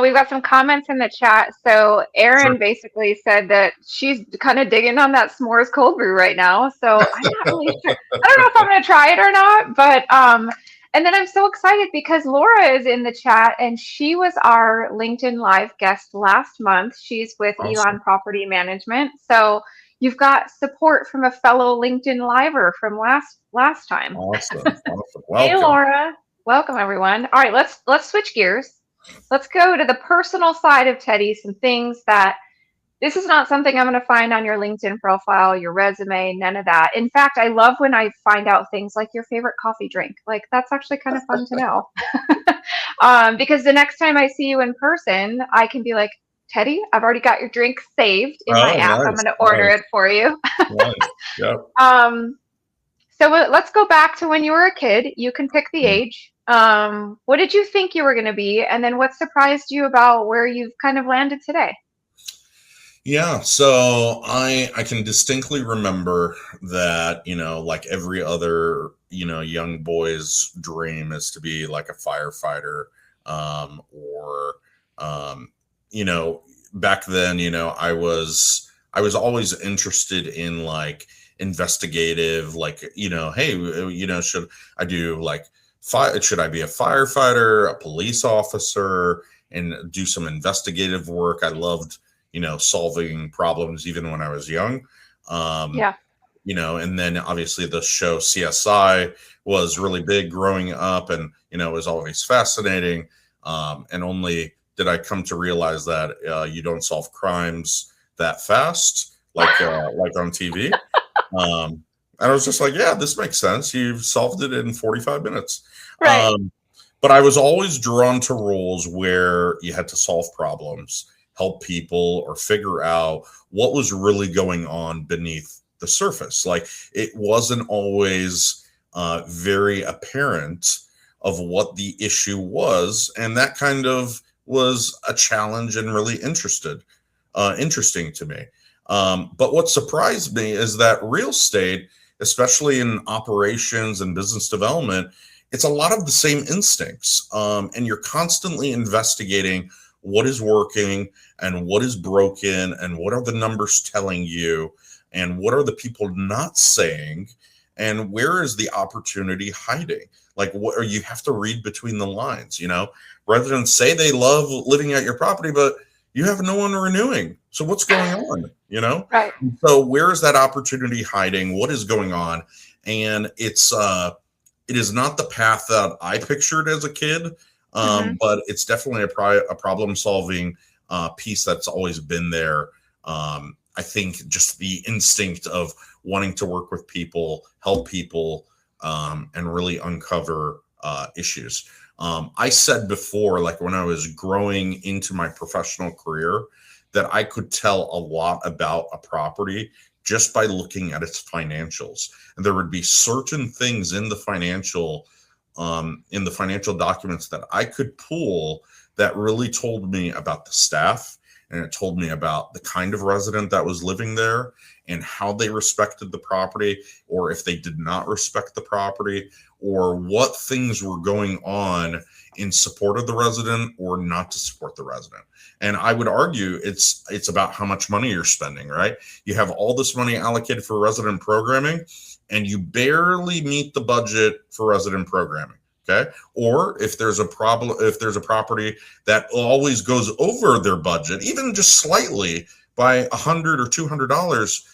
We've got some comments in the chat. So
Sure.
Erin basically said that she's kind of digging on that s'mores cold brew right now. So I'm not really sure. I don't know if I'm going to try it or not, but and then I'm so excited because Laura is in the chat and she was our LinkedIn Live guest last month. She's with
Awesome.
Elon Property Management. So you've got support from a fellow LinkedIn Liver from last time.
Awesome. Awesome.
Hey
Welcome.
Laura, welcome everyone. All right, let's switch gears. Let's go to the personal side of Teddy. Some things that this is not something I'm going to find on your LinkedIn profile, your resume, none of that. In fact, I love when I find out things like your favorite coffee drink. Like that's actually kind of fun to know. Because the next time I see you in person, I can be like, Teddy, I've already got your drink saved in my
Oh,
app. I'm
nice.
going to order
Nice.
it for you.
Nice. Yep.
Um, so let's go back to when you were a kid. You can pick the age. What did you think you were going to be? And then what surprised you about where you've kind of landed today?
Yeah, so I can distinctly remember that, like every other, young boy's dream is to be like a firefighter, or um, you know, back then, I was always interested in like investigative, like, hey, should I do like should I be a firefighter, a police officer, and do some investigative work? I loved solving problems even when I was young. Um,
Yeah.
and then obviously the show CSI was really big growing up, and it was always fascinating. And only did I come to realize that you don't solve crimes that fast, like on TV. Um, and I was just like, yeah, this makes sense. You've solved it in 45 minutes.
Right.
But I was always drawn to roles where you had to solve problems, help people, or figure out what was really going on beneath the surface. Like it wasn't always very apparent of what the issue was, and that kind of was a challenge and really interesting to me. But what surprised me is that real estate, especially in operations and business development, it's a lot of the same instincts. And you're constantly investigating what is working and what is broken and what are the numbers telling you and what are the people not saying and where is the opportunity hiding. Like what, or you have to read between the lines. Residents say they love living at your property, but you have no one renewing. So what's going on?
Right.
So where is that opportunity hiding? What is going on? And it is not the path that I pictured as a kid,
Hmm.
but it's definitely a problem solving piece that's always been there. I think just the instinct of wanting to work with people, help people, and really uncover issues. I said before, like when I was growing into my professional career, that I could tell a lot about a property just by looking at its financials. And there would be certain things in the financial documents that I could pull that really told me about the staff, and it told me about the kind of resident that was living there and how they respected the property, or if they did not respect the property, or what things were going on in support of the resident or not to support the resident. And I would argue it's about how much money you're spending, right? You have all this money allocated for resident programming and you barely meet the budget for resident programming. Okay. Or if there's a problem, if there's a property that always goes over their budget, even just slightly by $100 or $200,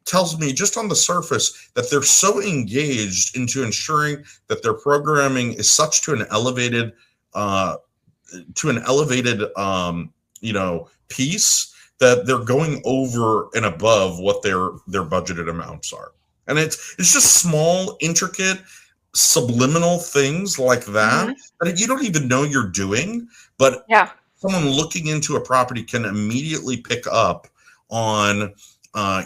tells me just on the surface that they're so engaged into ensuring that their programming is such uh, to an elevated piece that they're going over and above what their budgeted amounts are. And it's just small, intricate, subliminal things like that
Hmm.
that you don't even know you're doing, but
Yeah.
someone looking into a property can immediately pick up on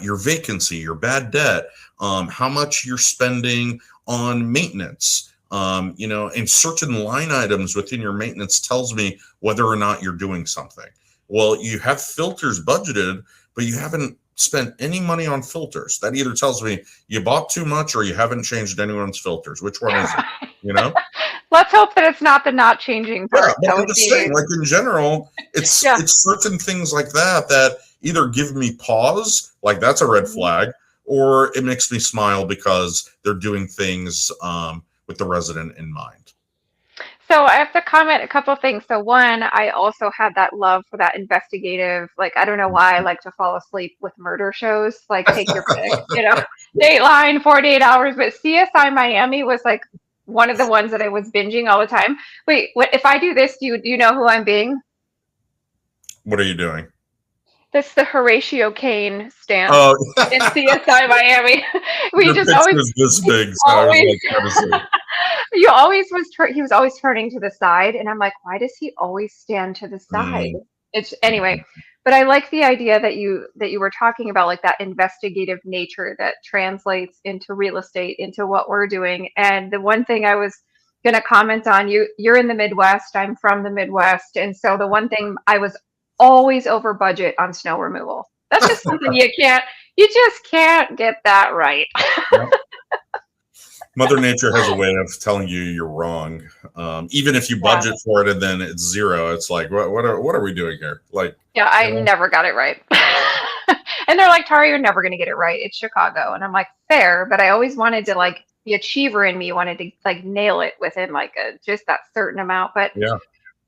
your vacancy, your bad debt, how much you're spending on maintenance. And certain line items within your maintenance tells me whether or not you're doing something. Well, you have filters budgeted, but you haven't spent any money on filters. That either tells me you bought too much or you haven't changed anyone's filters. Which one is it? You know?
Let's hope that it's not the not changing
Yeah,
part.
but
That
I'm
would
just saying,
be,
like in general, it's
yeah.
it's certain things like that that either give me pause, like that's a red
Mhm.
flag, or it makes me smile because they're doing things with the resident in mind.
So I have to comment a couple of things. So one, I also had that love for that investigative, like I don't know why I like to fall asleep with murder shows, like take your pick, Dateline, 48 hours, but CSI Miami was like one of the ones that I was binging all the time. Wait, what if I do this, do you know who I'm being?
What are you doing?
That's the Horatio Kane stance
Oh,
in CSI Miami. We
your
just always
picture's this
he
big, so I was
always
like trying to see.
he was always turning to the side, and I'm like, why does he always stand to the side?
Mm,
It's anyway, but I like the idea that you were talking about, like that investigative nature that translates into real estate, into what we're doing. And the one thing I was going to comment on, you're in the Midwest, I'm from the Midwest, and so the one thing I was always over budget on snow removal. That's just something you just can't get that right.
yeah. Mother Nature has a way of telling you you're wrong. Even if you
Yeah.
budget for it and then it's zero, it's like, what are we doing here? Like,
Yeah,
you
I
know,
never got it right. And they're like, Tara, you're never going to get it right. It's Chicago. And I'm like, fair, but I always wanted to, like, the achiever in me wanted to like nail it within like just that certain amount. But
yeah.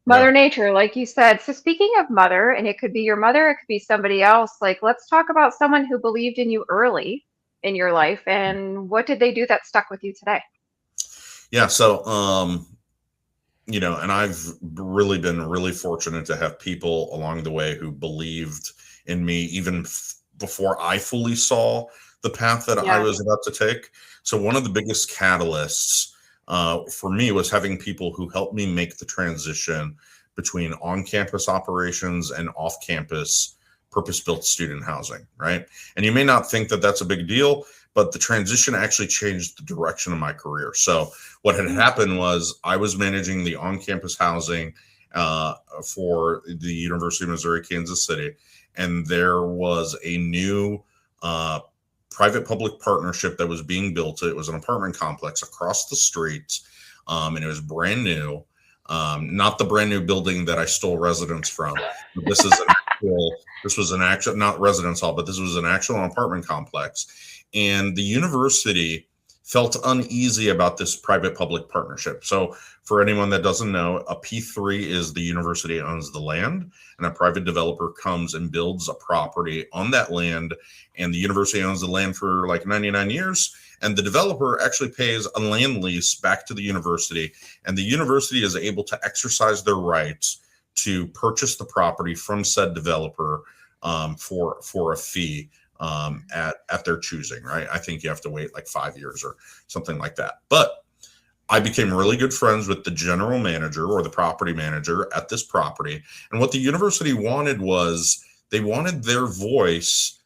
Yeah.
Mother Nature, like you said. So speaking of mother, and it could be your mother, it could be somebody else, like let's talk about someone who believed in you early in your life and what did they do that stuck with you today?
Yeah. So, and I've really been really fortunate to have people along the way who believed in me even before I fully saw the path that I
Yeah.
was about to take. So one of the biggest catalysts for me was having people who helped me make the transition between on-campus operations and off-campus purpose-built student housing, right? And you may not think that that's a big deal, but the transition actually changed the direction of my career. So what had happened was I was managing the on-campus housing for the University of Missouri, Kansas City, and there was a new private-public partnership that was being built. It was an apartment complex across the street, and it was brand new. Not the brand new building that I stole residence from. This is an actual. This was an actual, not residence hall, but this was an actual apartment complex, and the university felt uneasy about this private-public partnership. So, for anyone that doesn't know, a P3 is the university owns the land, and a private developer comes and builds a property on that land, and the university owns the land for like 99 years. And the developer actually pays a land lease back to the university, and the university is able to exercise their rights to purchase the property from said developer for a fee at their choosing. Right? I think you have to wait like 5 years or something like that. But I became really good friends with the general manager or the property manager at this property, and what the university wanted was they wanted their voice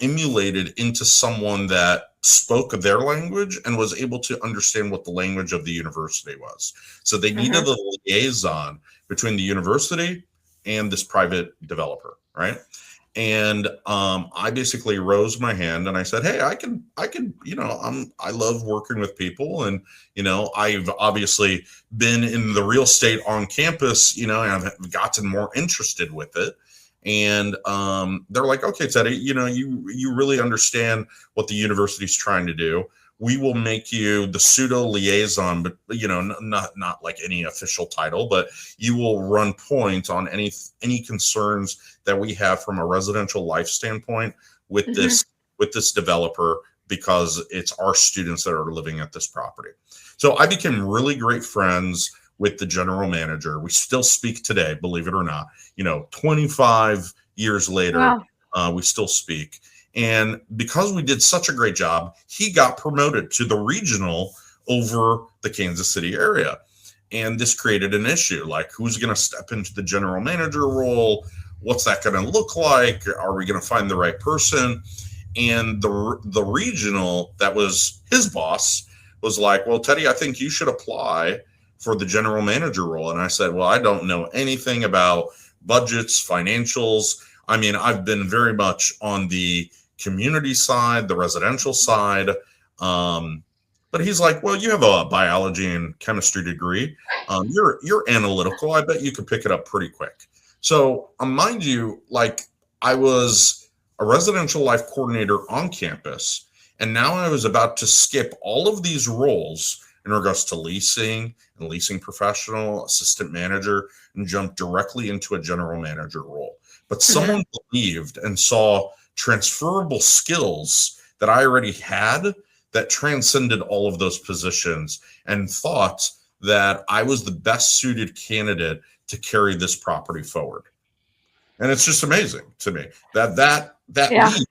emulated into someone that spoke their language and was able to understand what the language of the university was. So they needed
Hmm.
a liaison between the university and this private developer, right? And I basically rose my hand and I said, "Hey, I can, I love working with people, and I've obviously been in the real estate on campus, and I've gotten more interested with it." And they're like, "Okay, Teddy, you really understand what the university's trying to do. We will make you the pseudo liaison, but not like any official title, but you will run point on any concerns that we have from a residential life standpoint with
Hmm.
this developer, because it's our students that are living at this property." So I became really great friends with the general manager. We still speak today, believe it or not. 25 years later,
Wow.
we still speak. And because we did such a great job, he got promoted to the regional over the Kansas City area. And this created an issue, like who's going to step into the general manager role? What's that going to look like? Are we going to find the right person? And the regional that was his boss was like, "Well, Teddy, I think you should apply for the general manager role." And I said, "Well, I don't know anything about budgets, financials. I mean, I've been very much on the community side, the residential side." But he's like, "Well, you have a biology and chemistry degree. You're analytical. I bet you could pick it up pretty quick." So, mind you, like I was a residential life coordinator on campus, and now I was about to skip all of these roles in regards to leasing and leasing professional, assistant manager, and jump directly into a general manager role. But
Hmm.
someone believed and saw transferable skills that I already had that transcended all of those positions, and thought that I was the best suited candidate to carry this property forward. And it's just amazing to me that
Yeah.
leap.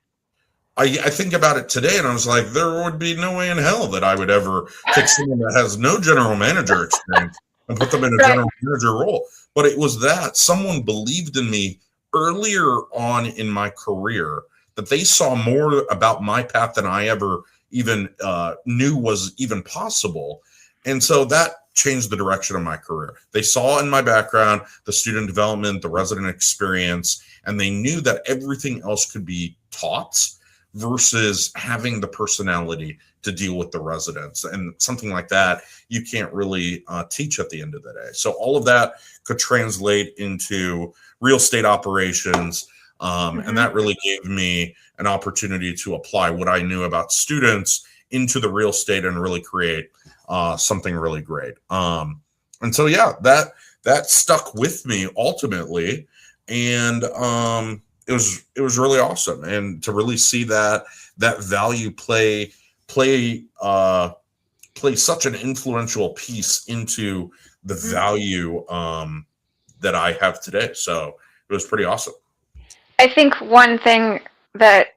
I think about it today and I was like, there would be no way in hell that I would ever take someone that has no general manager experience and put them in a
Right.
general manager role. But it was that someone believed in me earlier on in my career, that they saw more about my path than I ever even knew was even possible. And so that changed the direction of my career. They saw in my background the student development, the resident experience, and they knew that everything else could be taught versus having the personality to deal with the residents. And something like that, you can't really teach at the end of the day. So all of that could translate into real estate operations. And
Hmm.
that really gave me an opportunity to apply what I knew about students into the real estate and really create something really great. And so, yeah, that stuck with me ultimately. And it was really awesome. And to really see that value play play such an influential piece into the
Mhm.
value that I have today. So it was pretty awesome.
I think one thing that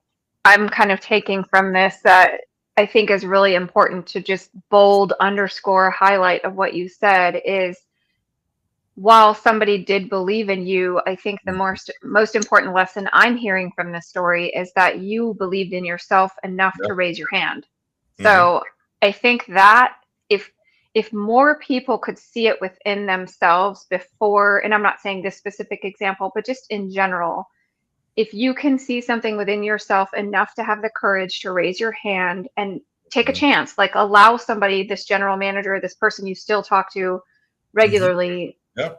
I'm kind of taking from this that I think is really important to just bold, underscore, highlight of what you said is while somebody did believe in you, I think the most important lesson I'm hearing from this story is that you believed in yourself enough
Yeah.
to raise your hand.
Hmm.
So I think that if more people could see it within themselves before, and I'm not saying this specific example, but just in general, if you can see something within yourself enough to have the courage to raise your hand and take a
Hmm.
chance, like allow somebody, this general manager, this person you still talk to
Hmm.
regularly,
Yeah.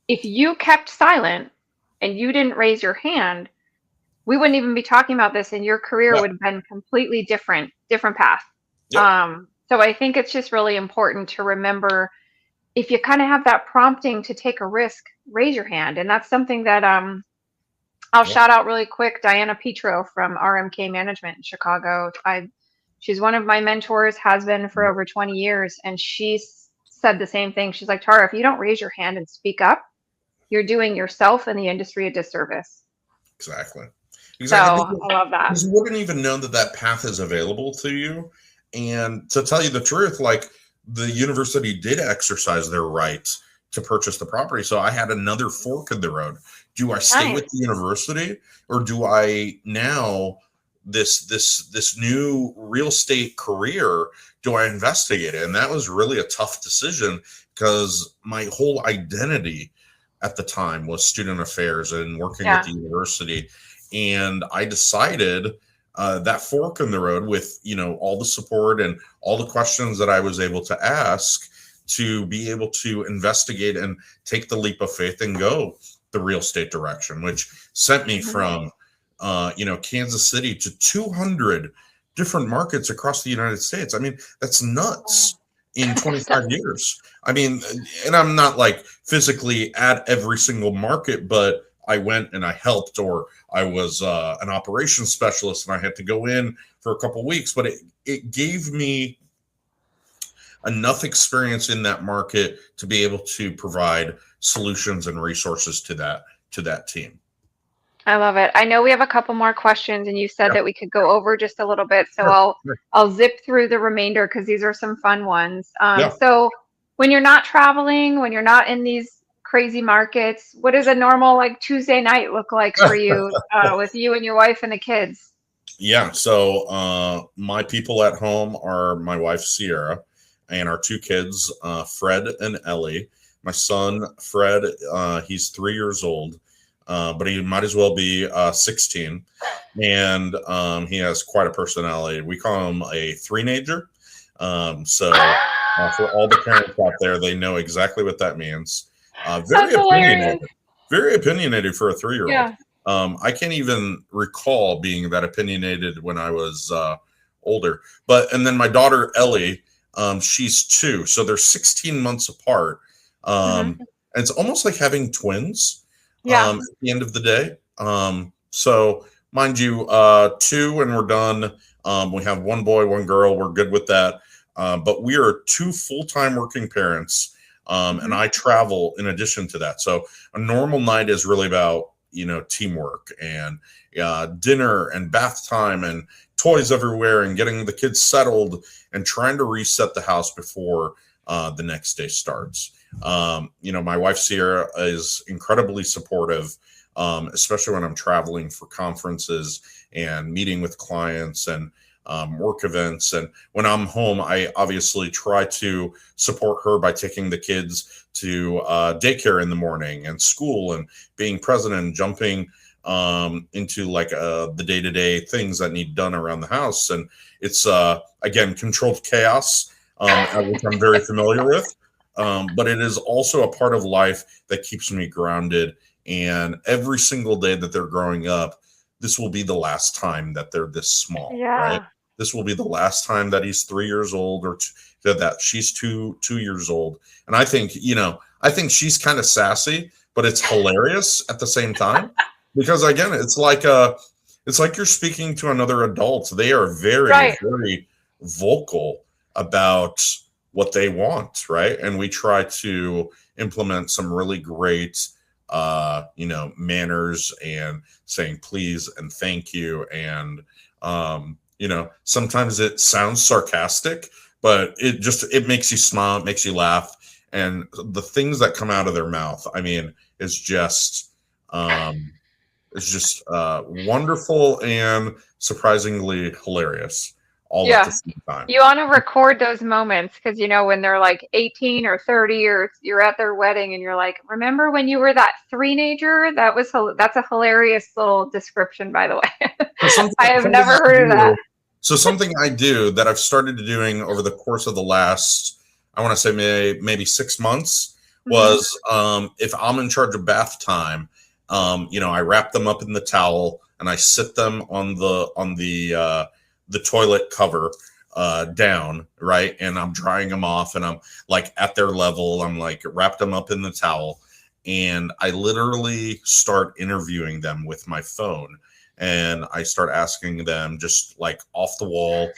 if you kept silent and you didn't raise your hand, we wouldn't even be talking about this and your career
Yeah.
would have been completely different path.
Yep.
So I think it's just really important to remember if you kind of have that prompting to take a risk, raise your hand. And that's something that I'll
Yep.
shout out really quick Diana Petro from RMK Management in Chicago. She's one of my mentors, has been for over 20 years, and she's said the same thing. She's like, Tara, if you don't raise your hand and speak up, you're doing yourself and the industry a disservice.
Exactly.
So
Exactly.
I love that.
Because you wouldn't even know that that path is available to you. And to tell you the truth, like the university did exercise their right to purchase the property. So I had another fork in the road. Do I stay with
Nice.
the university, or do I now this new real estate career, do I investigate it? And that was really a tough decision because my whole identity at the time was student affairs and working with
Yeah.
the university. And I decided that fork in the road with, all the support and all the questions that I was able to ask to be able to investigate and take the leap of faith and go the real estate direction, which sent me
Mhm.
from, Kansas City to 200 different markets across the United States. I mean, that's
Wow.
nuts in 25 years. I mean, and I'm not like physically at every single market, but I went and I helped, or I was an operations specialist and I had to go in for a couple weeks. But it gave me enough experience in that market to be able to provide solutions and resources to that team.
I love it. I know we have a couple more questions, and you said
Yeah,
that we could go over just a little bit, so
sure.
I'll zip through the remainder because these are some fun ones.
Yeah.
So when you're not traveling, when you're not in these crazy markets, what does a normal like Tuesday night look like for you with you and your wife and the kids?
Yeah. So my people at home are my wife Sierra and our two kids, Fred and Ellie. My son Fred, he's 3 years old, but he might as well be 16, and he has quite a personality. We call him a three-nager. So for all the parents out there, they know exactly what that means. Very
That's hilarious.
opinionated, very opinionated for a 3-year-old.
Yeah.
I can't even recall being that opinionated when I was older. And then my daughter Ellie, she's 2, so they're 16 months apart.
Hmm.
And it's almost like having twins
Yeah.
at the end of the day. So mind you, 2 and we're done. We have one boy, one girl. We're good with that. But we are 2 full-time working parents, and
Hmm.
I travel in addition to that. So a normal night is really about teamwork and dinner and bath time and toys everywhere and getting the kids settled and trying to reset the house before the next day starts. My wife Sierra is incredibly supportive, especially when I'm traveling for conferences and meeting with clients and work events. And when I'm home, I obviously try to support her by taking the kids to daycare in the morning and school and being present and jumping into like the day-to-day things that need done around the house. And it's again controlled chaos, which I'm very familiar with. But it is also a part of life that keeps me grounded. And every single day that they're growing up, this will be the last time that they're this small, right?
Yeah.
This will be the last time that he's 3 years old, or that she's two years old. And I think I think she's kind of sassy, but it's hilarious at the same time because again, it's like you're speaking to another adult. They are very,
Right.
very vocal about what they want, right? And we try to implement some really great manners and saying please and thank you. And sometimes it sounds sarcastic, but it makes you smile, it makes you laugh. And the things that come out of their mouth, I mean, is just wonderful and surprisingly hilarious all at the
Yeah.
same time.
You want to record those moments because when they're like 18 or 30 or you're at their wedding and you're like, remember when you were that three-nager? That's a hilarious little description, by the way.
So
I have never heard of that.
something I do that I've started doing over the course of the last, I want to say maybe 6 months,
Hmm.
was if I'm in charge of bath time, I wrap them up in the towel and I sit them on the toilet cover down, right? And I'm drying them off and I'm like at their level. I'm like wrapped them up in the towel and I literally start interviewing them with my phone and I start asking them just like off the wall,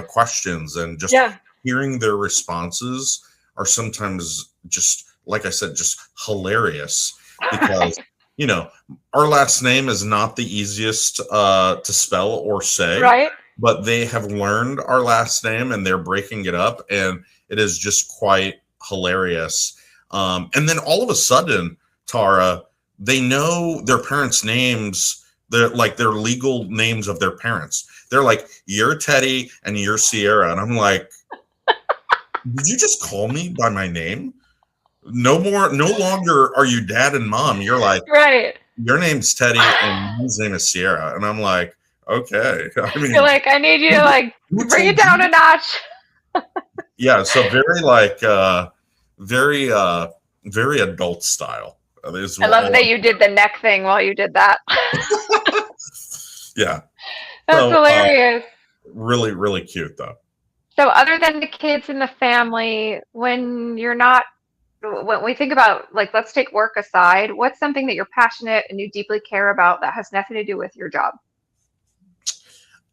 questions and just
Yeah.
hearing their responses are sometimes just like I said, just hilarious because you know our last name is not the easiest to spell or say,
Right.
but they have learned our last name and they're breaking it up and it is just quite hilarious. And then all of a sudden, Tara, they know their parents' names. They're like their legal names of their parents. They're like, you're Teddy and you're Sierra. And I'm like, did you just call me by my name? No longer are you dad and mom. You're like,
Right.
your name's Teddy and his name is Sierra. And I'm like, okay. I
You're
mean,
like, I need you to like
who
bring it
told
down
you?
a notch.
Yeah. So very, very adult style. Is
I love
all,
that you did the neck thing while you did that.
yeah.
That's
So,
hilarious.
really, really cute though.
So, other than the kids and the family, when we think about, like, let's take work aside, what's something that you're passionate and you deeply care about that has nothing to do with your job?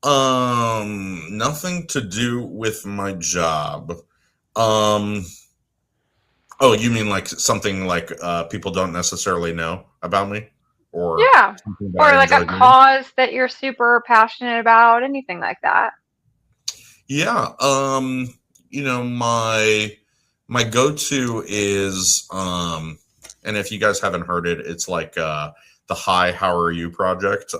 Nothing to do with my job. Um, oh, you mean like something like people don't necessarily know about me, or
Yeah.
something that
Or
I
like a
enjoy doing?
cause that you're super passionate about, anything like that.
Yeah. My go-to is and if you guys haven't heard it, it's like the Hi, How Are You project.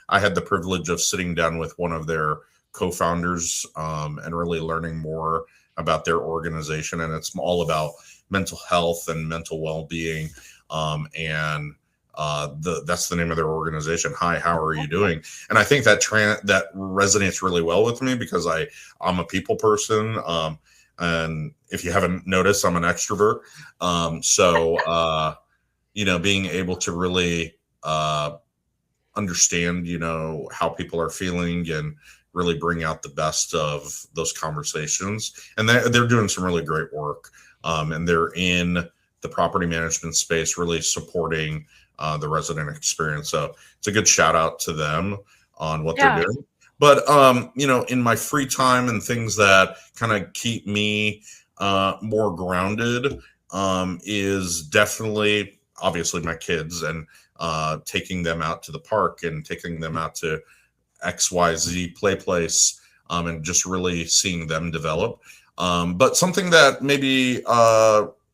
I had the privilege of sitting down with one of their co-founders and really learning more about their organization. And it's all about mental health and mental well-being. And that's the name of their organization. Hi, how are you doing? And I think that resonates really well with me because I'm a people person. And if you haven't noticed, I'm an extrovert. Being able to really understand, how people are feeling and really bring out the best of those conversations. And they're doing some really great work. And they're in the property management space, really supporting the resident experience. So it's a good shout out to them on what they're
Yeah.
doing. But in my free time and things that kind of keep me more grounded is definitely obviously my kids and taking them out to the park and taking them out to XYZ play place and just really seeing them develop. But something that maybe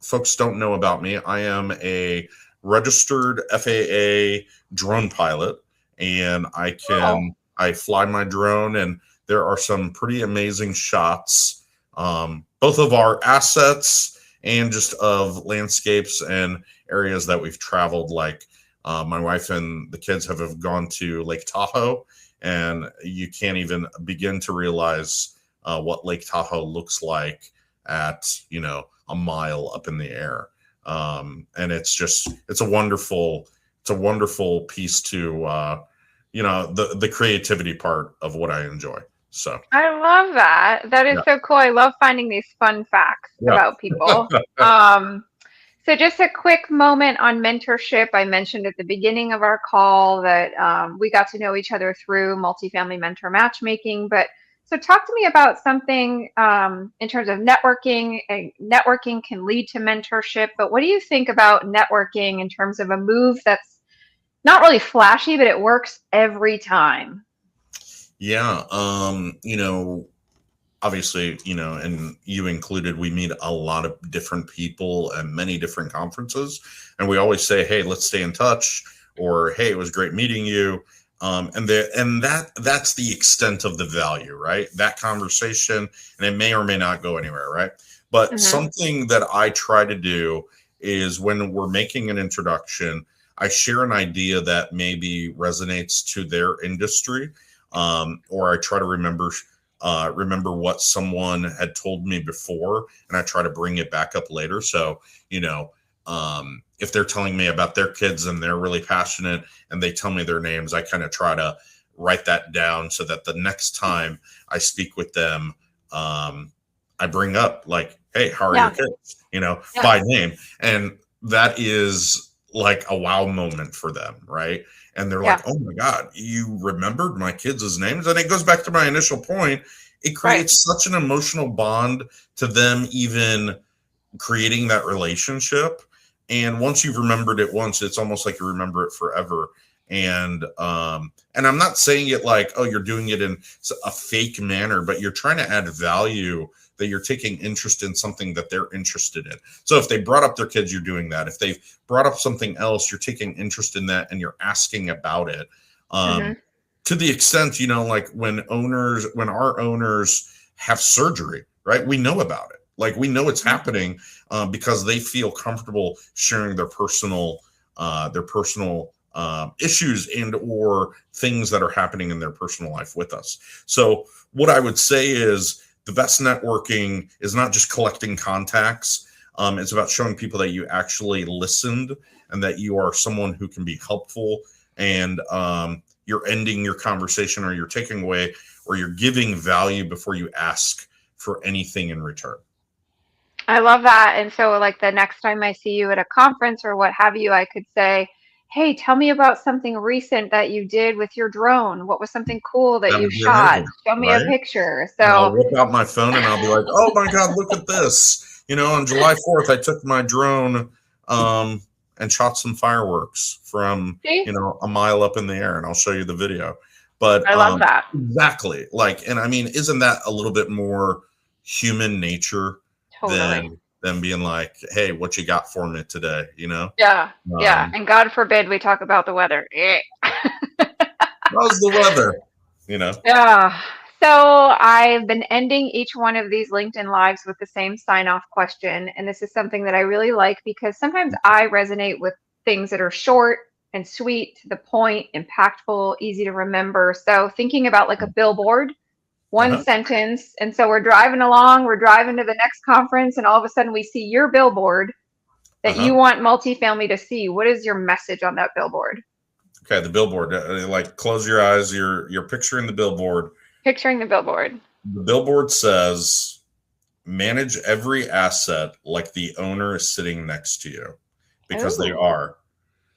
folks don't know about me, I am a registered FAA drone pilot, and
Oh,
I fly my drone, and there are some pretty amazing shots, both of our assets and just of landscapes and areas that we've traveled. Like my wife and the kids have gone to Lake Tahoe, and you can't even begin to realize what Lake Tahoe looks like at a mile up in the air. And it's a wonderful piece to the creativity part of what I enjoy. So
I love that. That is
yeah,
so cool. I love finding these fun facts
yeah.
about people. So So just a quick moment on mentorship. I mentioned at the beginning of our call that we got to know each other through multifamily mentor matchmaking. But so talk to me about something in terms of networking. Networking can lead to mentorship, but what do you think about networking in terms of a move that's not really flashy, but it works every time?
Yeah. Obviously, and you included, we meet a lot of different people at many different conferences, and we always say, "Hey, let's stay in touch," or "Hey, it was great meeting you." That's the extent of the value, right? That conversation, and it may or may not go anywhere, right? But
Hmm.
something that I try to do is when we're making an introduction, I share an idea that maybe resonates to their industry, or I try to remember what someone had told me before, and I try to bring it back up later. So, if they're telling me about their kids and they're really passionate and they tell me their names, I kind of try to write that down so that the next time I speak with them, I bring up like, "Hey, how are your
Yeah,
kids?"
yeah,
By name. And that is like a wow moment for them, right? And they're like,
yeah,
"Oh my God, you remembered my kids' names?" And it goes back to my initial point. It
right.
creates such an emotional bond to them, even creating that relationship. And once you've remembered it once, it's almost like you remember it forever. And I'm not saying it like, oh, you're doing it in a fake manner, but you're trying to add value, that you're taking interest in something that they're interested in. So if they brought up their kids, you're doing that. If they've brought up something else, you're taking interest in that and you're asking about it.
Hmm.
Um, to the extent, like when our owners have surgery, right? We know about it. Like we know it's happening, because they feel comfortable sharing their personal issues and or things that are happening in their personal life with us. So what I would say is the best networking is not just collecting contacts. It's about showing people that you actually listened and that you are someone who can be helpful, and you're ending your conversation, or you're taking away, or you're giving value before you ask for anything in return.
I love that. And so, like, the next time I see you at a conference or what have you, I could say, hey, tell me about something recent that you did with your drone. What was something cool that
That
you
would be
shot?
amazing,
Show me a
right?
picture.
And I'll
So,
whip out my phone and I'll be like, "Oh my God, look at this!" On July 4th, I took my drone, and shot some fireworks from
see,
a mile up in the air, and I'll show you the video. But
I love that.
exactly, like, and I mean, isn't that a little bit more human nature
Totally.
than being like, "Hey, what you got for me today?"
Yeah. Yeah.
Um,
And God forbid we talk about the weather. Eh.
How's the weather?
Yeah. So I've been ending each one of these LinkedIn lives with the same sign off question. And this is something that I really like because sometimes I resonate with things that are short and sweet, to the point, impactful, easy to remember. So thinking about like a billboard, one
Uh-huh.
sentence. And so we're driving along, we're driving to the next conference, and all of a sudden we see your billboard that you
Uh-huh.
want multifamily to see. What is your message on that billboard?
Okay, the billboard. Like, close your eyes. You're picturing the billboard.
Picturing the billboard.
The billboard says, "Manage every asset like the owner is sitting next to you," because they
Oh,
are.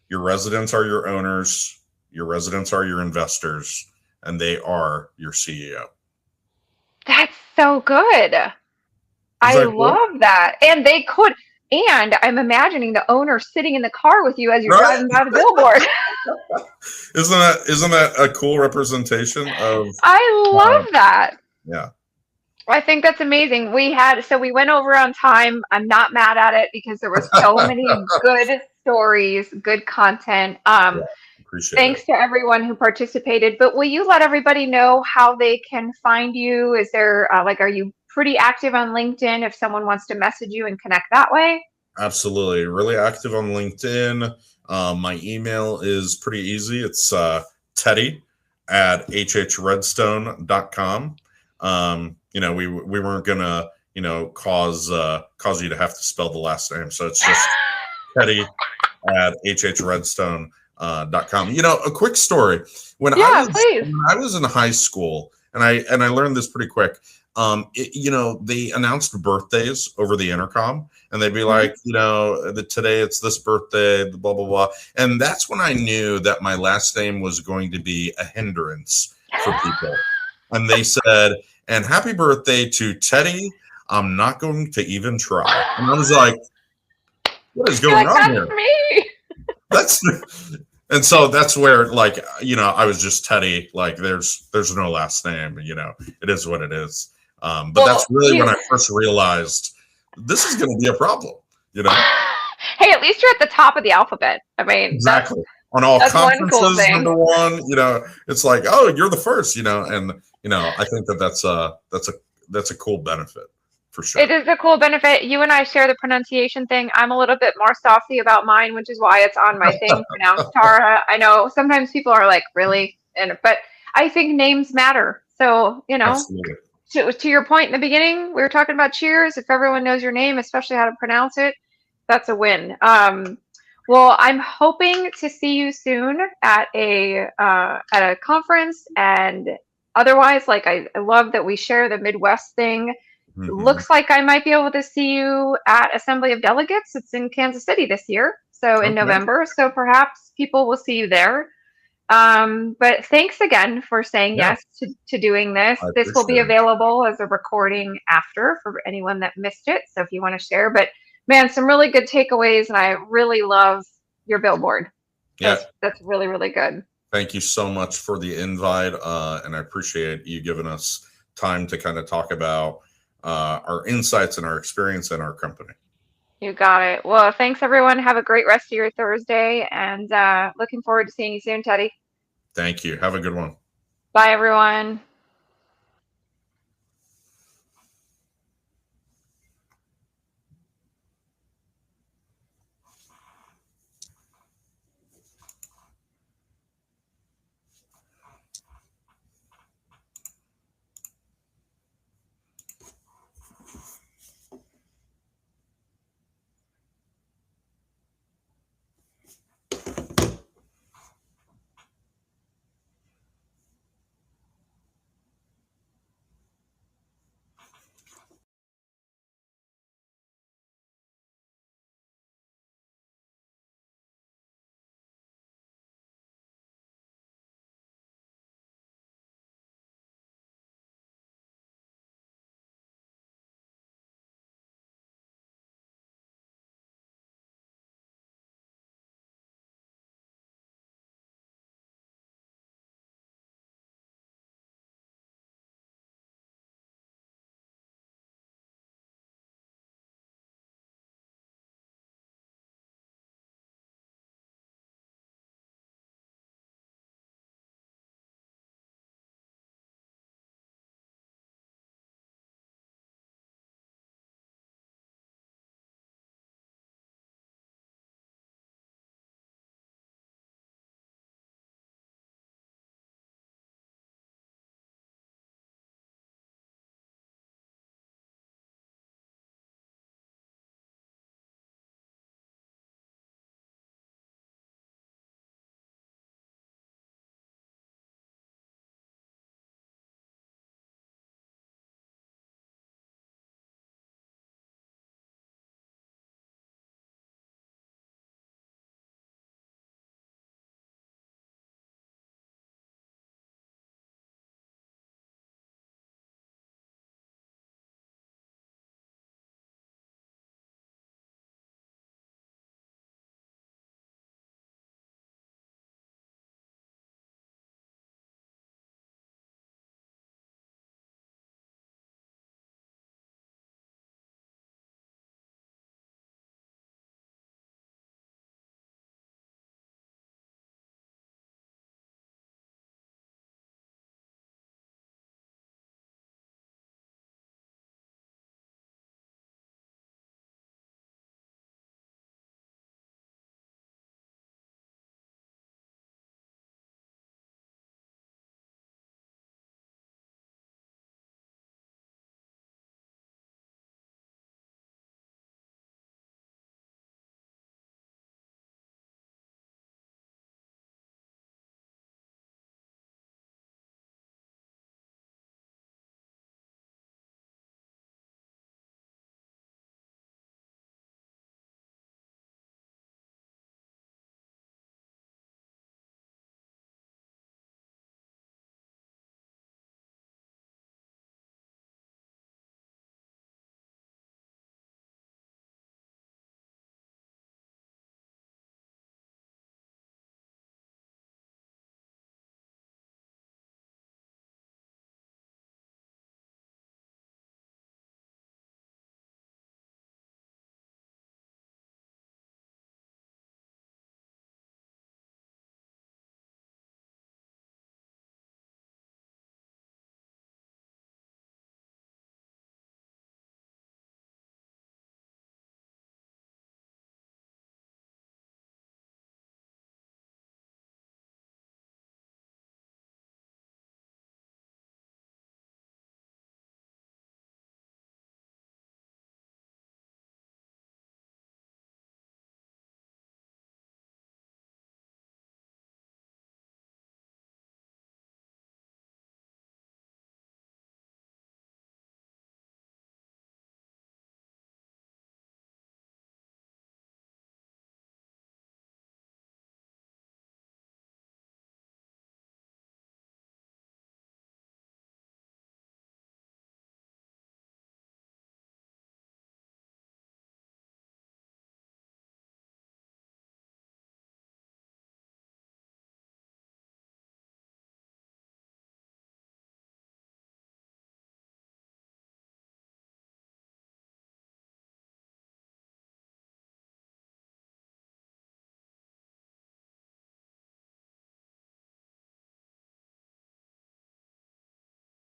Your residents are your owners. Your residents are your investors, and they are your CEO.
that's so good.
Is
I
that cool?
love that. And they could, and I'm imagining the owner sitting in the car with you as you're
Right?
driving by the billboard.
Isn't that a cool representation of?
I
Um,
love that.
yeah.
I think that's amazing. So we went over on time. I'm not mad at it because there were so many good stories, good content.
Yeah. Appreciate it.
Thanks to everyone who participated. But will you let everybody know how they can find you? Is there are you pretty active on LinkedIn if someone wants to message you and connect that way?
Absolutely. Really active on LinkedIn. My email is pretty easy. It's Teddy at hhredstone.com. We weren't gonna, cause you to have to spell the last name. So it's just Teddy at hhredstone.com. A quick story. When I
Yeah,
was
please.
when I was in high school, and I learned this pretty quick. they announced birthdays over the intercom, and they'd be
Mhm.
like, today it's this birthday, blah blah blah, and that's when I knew that my last name was going to be a hindrance for people. And they said, "And happy birthday to Teddy. I'm not going to even try." And I was like, "What is
You're
going
like,
on
that's
here?"
me.
That's and so that's where, like, I was just Teddy. Like, there's no last name. It is what it is. But that's
Well,
really when I first realized this is going to be a problem. You know
hey, at least you're at the top of the alphabet. I mean,
exactly on all
that's one cool
conferences.
thing.
Number one, it's like, oh, you're the first. And I think that's a cool benefit for
It
sure.
is a cool benefit. You and I share the pronunciation thing. I'm a little bit more saucy about mine, which is why it's on my thing, pronounced Tara. I know sometimes people are like, really? But I think names matter. So,
Absolutely.
to your point in the beginning, we were talking about cheers. If everyone knows your name, especially how to pronounce it, that's a win. Well, I'm hoping to see you soon at a conference, and otherwise, like I love that we share the Midwest thing.
Hmm.
Looks like I might be able to see you at Assembly of Delegates. It's in Kansas City this year, so in
Okay.
November. So perhaps people will see you there. But thanks again for saying
Yeah,
yes to doing this.
I
This will be
appreciate it.
available as a recording after for anyone that missed it. So if you want to share, but man, some really good takeaways, and I really love your billboard.
Yeah.
That's really really good.
Thank you so much for the invite, and I appreciate you giving us time to kind of talk about our insights and our experience in our company.
You got it. Well, thanks everyone. Have a great rest of your Thursday, and looking forward to seeing you soon, Teddy.
Thank you. Have a good one.
Bye, everyone.